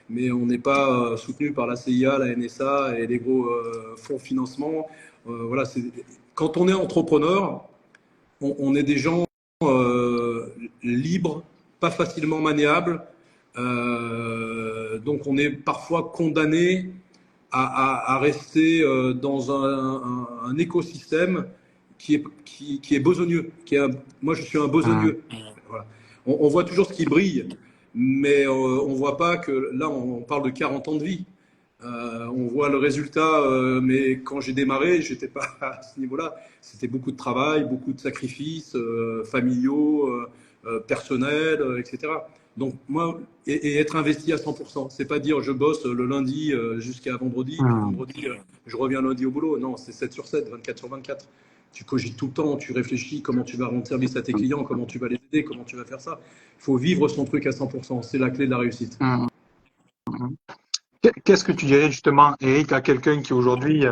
Mais on n'est pas soutenu par la CIA, la NSA et les gros fonds de financement. Voilà, quand on est entrepreneur, on est des gens libre, pas facilement maniable. Donc on est parfois condamné à rester dans un écosystème qui est besogneux. Moi, je suis un besogneux. Voilà. On voit toujours ce qui brille, mais on ne voit pas que là, on parle de 40 ans de vie. On voit le résultat, mais quand j'ai démarré, j'étais pas à ce niveau-là. C'était beaucoup de travail, beaucoup de sacrifices familiaux, personnels, etc. Donc moi, et être investi à 100%, c'est pas dire je bosse le lundi jusqu'à vendredi, puis vendredi je reviens lundi au boulot. Non, c'est 7 sur 7, 24 sur 24. Tu cogites tout le temps, tu réfléchis comment tu vas rendre service à tes clients, comment tu vas les aider, comment tu vas faire ça. Il faut vivre son truc à 100%, c'est la clé de la réussite. Qu'est-ce que tu dirais justement, Eric, à quelqu'un qui aujourd'hui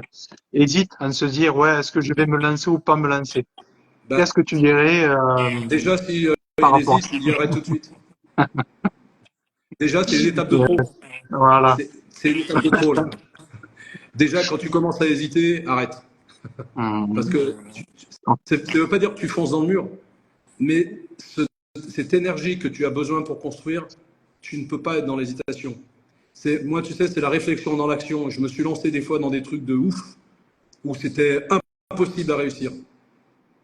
hésite à se dire, ouais, est-ce que je vais me lancer ou pas me lancer? Bah, Qu'est-ce que tu dirais déjà, si par il rapport à hésite, ça? il y arrête tout de suite. Déjà, c'est une étape de trop. Voilà. C'est une étape de trop, là. Déjà, quand tu commences à hésiter, arrête. Parce que ça ne veut pas dire que tu fonces dans le mur, mais cette énergie que tu as besoin pour construire, tu ne peux pas être dans l'hésitation. Moi, tu sais, c'est la réflexion dans l'action. Je me suis lancé des fois dans des trucs de ouf où c'était impossible à réussir.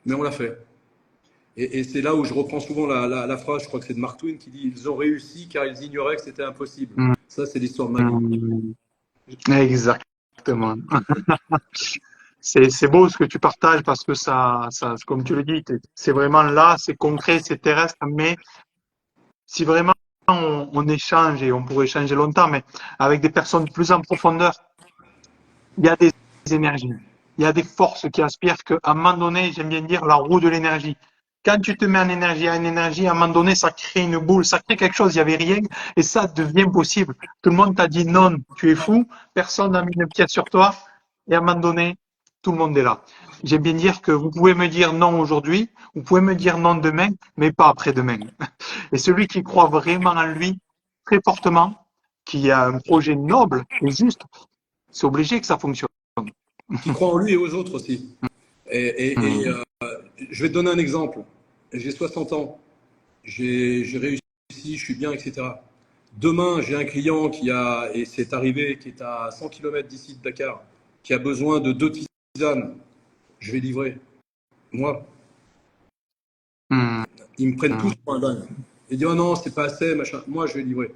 Mais on l'a fait. Et c'est là où je reprends souvent la phrase, je crois que c'est de Mark Twain qui dit « Ils ont réussi car ils ignoraient que c'était impossible ». Ça, c'est l'histoire de ma vie. Exactement. C'est beau ce que tu partages parce que comme tu le dis, c'est vraiment là, c'est concret, c'est terrestre, mais si vraiment on échange, et on pourrait échanger longtemps, mais avec des personnes plus en profondeur, il y a des énergies, il y a des forces qui aspirent qu'à un moment donné, j'aime bien dire la roue de l'énergie. Quand tu te mets en énergie, à une énergie, à un moment donné, ça crée une boule, ça crée quelque chose, il n'y avait rien, et ça devient possible. Tout le monde t'a dit non, tu es fou, personne n'a mis une pièce sur toi, et à un moment donné, tout le monde est là. J'aime bien dire que vous pouvez me dire non aujourd'hui, vous pouvez me dire non demain, mais pas après-demain. Et celui qui croit vraiment en lui, très fortement, qui a un projet noble et juste, c'est obligé que ça fonctionne. Qui croit en lui et aux autres aussi. Et je vais te donner un exemple. J'ai 60 ans, j'ai réussi, je suis bien, etc. Demain, j'ai un client et c'est arrivé, qui est à 100 km d'ici de Dakar, qui a besoin de 2 tisanes. Je vais livrer. Moi, ils me prennent tous pour un dingue. Ils disent, oh non, c'est pas assez, machin. Moi, je vais livrer.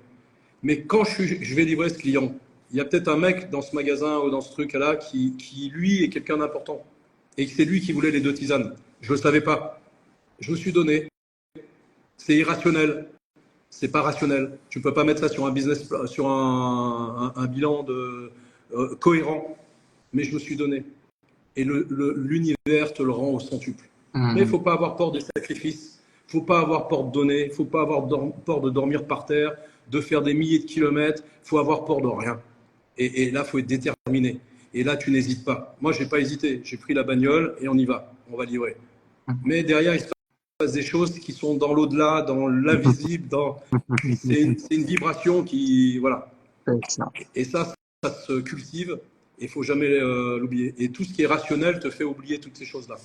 Mais quand je vais livrer ce client, il y a peut-être un mec dans ce magasin ou dans ce truc-là qui, lui, est quelqu'un d'important. Et c'est lui qui voulait les 2 tisanes. Je ne le savais pas. Je me suis donné. C'est irrationnel. C'est pas rationnel. Tu ne peux pas mettre ça sur un business, sur un bilan cohérent. Mais je me suis donné. Et l'univers te le rend au centuple. Mais il ne faut pas avoir peur des sacrifices. Il ne faut pas avoir peur de donner. Il ne faut pas avoir peur de dormir par terre, de faire des milliers de kilomètres. Il faut avoir peur de rien. Et là, il faut être déterminé. Et là, tu n'hésites pas. Moi, je n'ai pas hésité. J'ai pris la bagnole et on y va. On va livrer. Mais derrière, il se passe des choses qui sont dans l'au-delà, dans l'invisible. C'est une vibration qui… Voilà. Et ça se cultive. Et il ne faut jamais l'oublier. Et tout ce qui est rationnel te fait oublier toutes ces choses-là.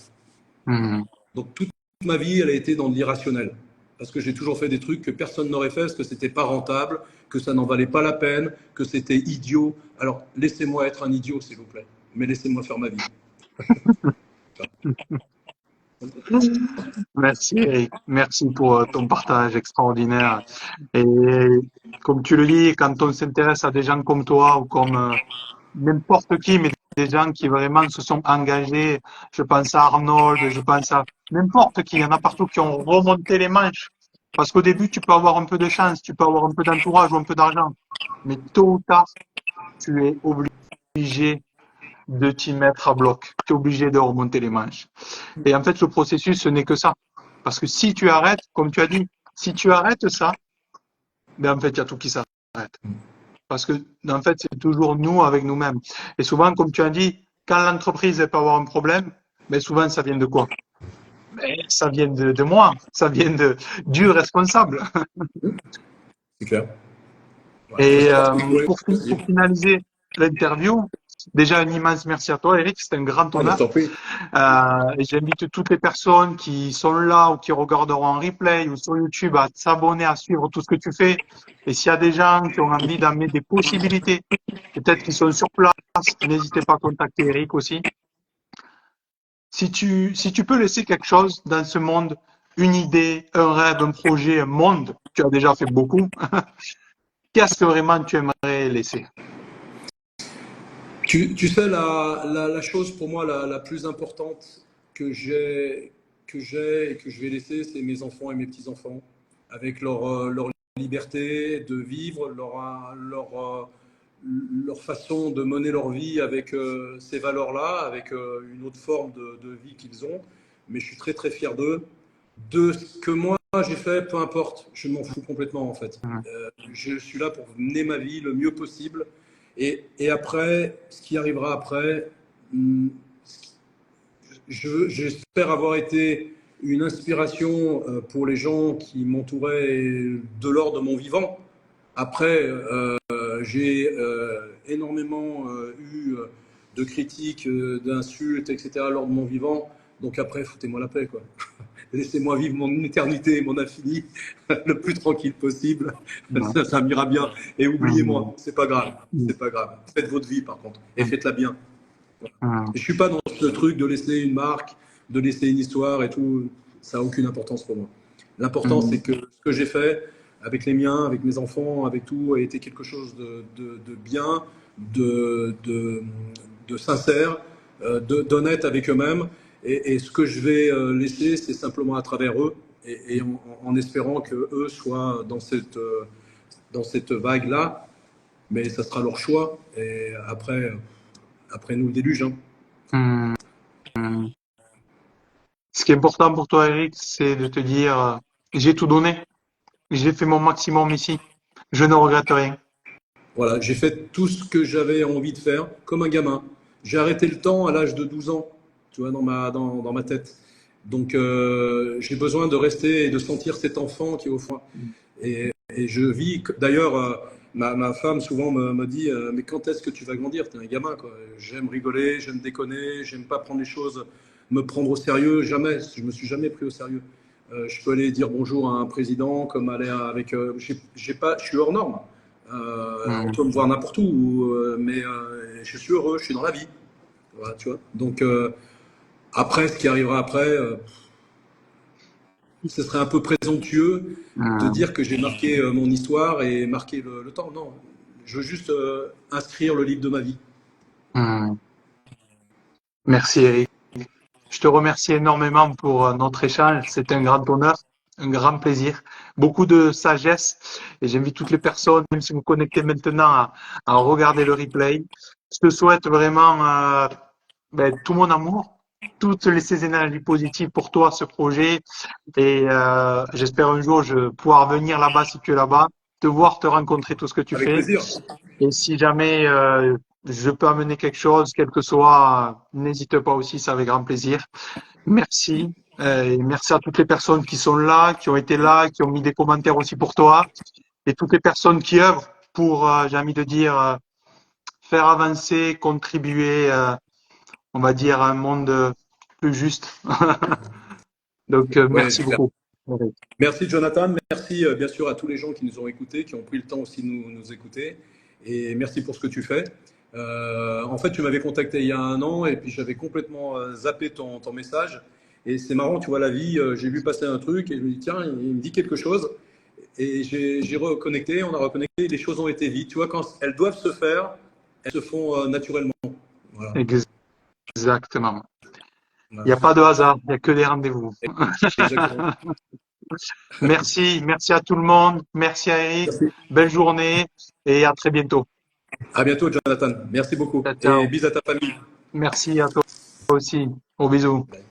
Donc, toute ma vie, elle a été dans l'irrationnel. Parce que j'ai toujours fait des trucs que personne n'aurait fait, parce que c'était pas rentable, que ça n'en valait pas la peine, que c'était idiot. Alors, laissez-moi être un idiot, s'il vous plaît. Mais laissez-moi faire ma vie. Merci Eric, merci pour ton partage extraordinaire. Et comme tu le dis, quand on s'intéresse à des gens comme toi ou comme n'importe qui, mais des gens qui vraiment se sont engagés, je pense à Arnold, je pense à n'importe qui, il y en a partout qui ont remonté les manches. Parce qu'au début, tu peux avoir un peu de chance, tu peux avoir un peu d'entourage ou un peu d'argent. Mais tôt ou tard, tu es obligé de t'y mettre à bloc. Tu es obligé de remonter les manches. Et en fait, le processus, ce n'est que ça. Parce que si tu arrêtes, comme tu as dit, si tu arrêtes ça, ben en fait, il y a tout qui s'arrête. Parce que, en fait, c'est toujours nous avec nous-mêmes. Et souvent, comme tu as dit, quand l'entreprise peut avoir un problème, mais souvent, ça vient de quoi? Mais ça vient de moi. Ça vient du responsable. C'est clair. Et pour finaliser l'interview, déjà un immense merci à toi, Eric. C'est un grand honneur. Et j'invite toutes les personnes qui sont là ou qui regarderont en replay ou sur YouTube à s'abonner, à suivre tout ce que tu fais. Et s'il y a des gens qui ont envie d'amener des possibilités, peut-être qu'ils sont sur place, n'hésitez pas à contacter Eric aussi. Si tu peux laisser quelque chose dans ce monde, une idée, un rêve, un projet, un monde, tu as déjà fait beaucoup, qu'est-ce que vraiment tu aimerais laisser? Tu sais, la chose pour moi la plus importante que j'ai et que je vais laisser, c'est mes enfants et mes petits-enfants, avec leur liberté de vivre, leur façon de mener leur vie avec ces valeurs-là, avec une autre forme de vie qu'ils ont. Mais je suis très très fier d'eux. De ce que moi j'ai fait, peu importe, je m'en fous complètement en fait. Je suis là pour mener ma vie le mieux possible. Et après, ce qui arrivera après, hum, j'espère avoir été une inspiration pour les gens qui m'entouraient de l'ordre de mon vivant. Après, j'ai énormément eu de critiques, d'insultes, etc. lors de mon vivant. Donc après, foutez-moi la paix, quoi. Laissez-moi vivre mon éternité et mon infini le plus tranquille possible. Ouais. Ça m'ira bien. Et oubliez-moi, Hum, c'est pas grave. hum, C'est pas grave. Faites votre vie, par contre. Et hum, faites-la bien. hum, Et je suis pas dans ce truc de laisser une marque, de laisser une histoire et tout. Ça n'a aucune importance pour moi. L'important, c'est hum, que ce que j'ai fait avec les miens, avec mes enfants, avec tout, a été quelque chose de bien, de, de, de sincère, d'honnête avec eux-mêmes. Et ce que je vais laisser, c'est simplement à travers eux et en espérant que eux soient dans cette vague-là. Mais ça sera leur choix. Et après nous le déluge. Hein. hum, hum. Ce qui est important pour toi, Eric, c'est de te dire, j'ai tout donné, j'ai fait mon maximum ici, je ne regrette rien. Voilà, j'ai fait tout ce que j'avais envie de faire, comme un gamin. J'ai arrêté le temps à l'âge de 12 ans, tu vois, dans ma tête. Donc, j'ai besoin de rester et de sentir cet enfant qui est au fond. Et je vis, d'ailleurs, ma femme souvent me dit, mais quand est-ce que tu vas grandir? T'es un gamin, quoi. J'aime rigoler, j'aime déconner, j'aime pas prendre les choses, me prendre au sérieux, jamais. Je me suis jamais pris au sérieux. Je peux aller dire bonjour à un président, comme aller avec. J'ai pas, je suis hors norme. On peut Hum, me voir n'importe où, mais je suis heureux, je suis dans la vie. Voilà, tu vois. Donc, après, ce qui arrivera après, ce serait un peu présomptueux de hum, dire que j'ai marqué mon histoire et marqué le temps. Non, je veux juste inscrire le livre de ma vie. hum. Merci, Eric. Je te remercie énormément pour notre échange. C'était un grand honneur, un grand plaisir, beaucoup de sagesse. Et j'invite toutes les personnes, même si vous connectez maintenant, à regarder le replay. Je te souhaite vraiment tout mon amour, ces énergies positives pour toi, ce projet. Et j'espère un jour pouvoir venir là-bas si tu es là-bas, te voir, te rencontrer, tout ce que tu Avec fais. plaisir. Et si jamais je peux amener quelque chose, quel que soit, n'hésite pas aussi, c'est avec grand plaisir. Merci. Et merci à toutes les personnes qui sont là, qui ont été là, qui ont mis des commentaires aussi pour toi, et toutes les personnes qui œuvrent pour, j'ai envie de dire, faire avancer, contribuer, on va dire, à un monde plus juste. Donc, Ouais, merci c'est clair. beaucoup. Merci Jonathan, merci bien sûr à tous les gens qui nous ont écoutés, qui ont pris le temps aussi de nous écouter. Et merci pour ce que tu fais. En fait, tu m'avais contacté il y a un an et puis j'avais complètement zappé ton message. Et c'est marrant, tu vois, la vie, j'ai vu passer un truc et je me dis, tiens, il me dit quelque chose. Et j'ai reconnecté, on a reconnecté, les choses ont été vite. Tu vois, quand elles doivent se faire, elles se font naturellement. Voilà. Exactement. Il n'y Voilà. a pas de hasard, il n'y a que des rendez-vous. Exactement. Merci à tout le monde. Merci à Eric. Merci. Belle journée et à très bientôt. À bientôt, Jonathan. Merci beaucoup. Ciao, Et ciao. bis à ta famille. Merci à toi aussi. Au bisous. Bye.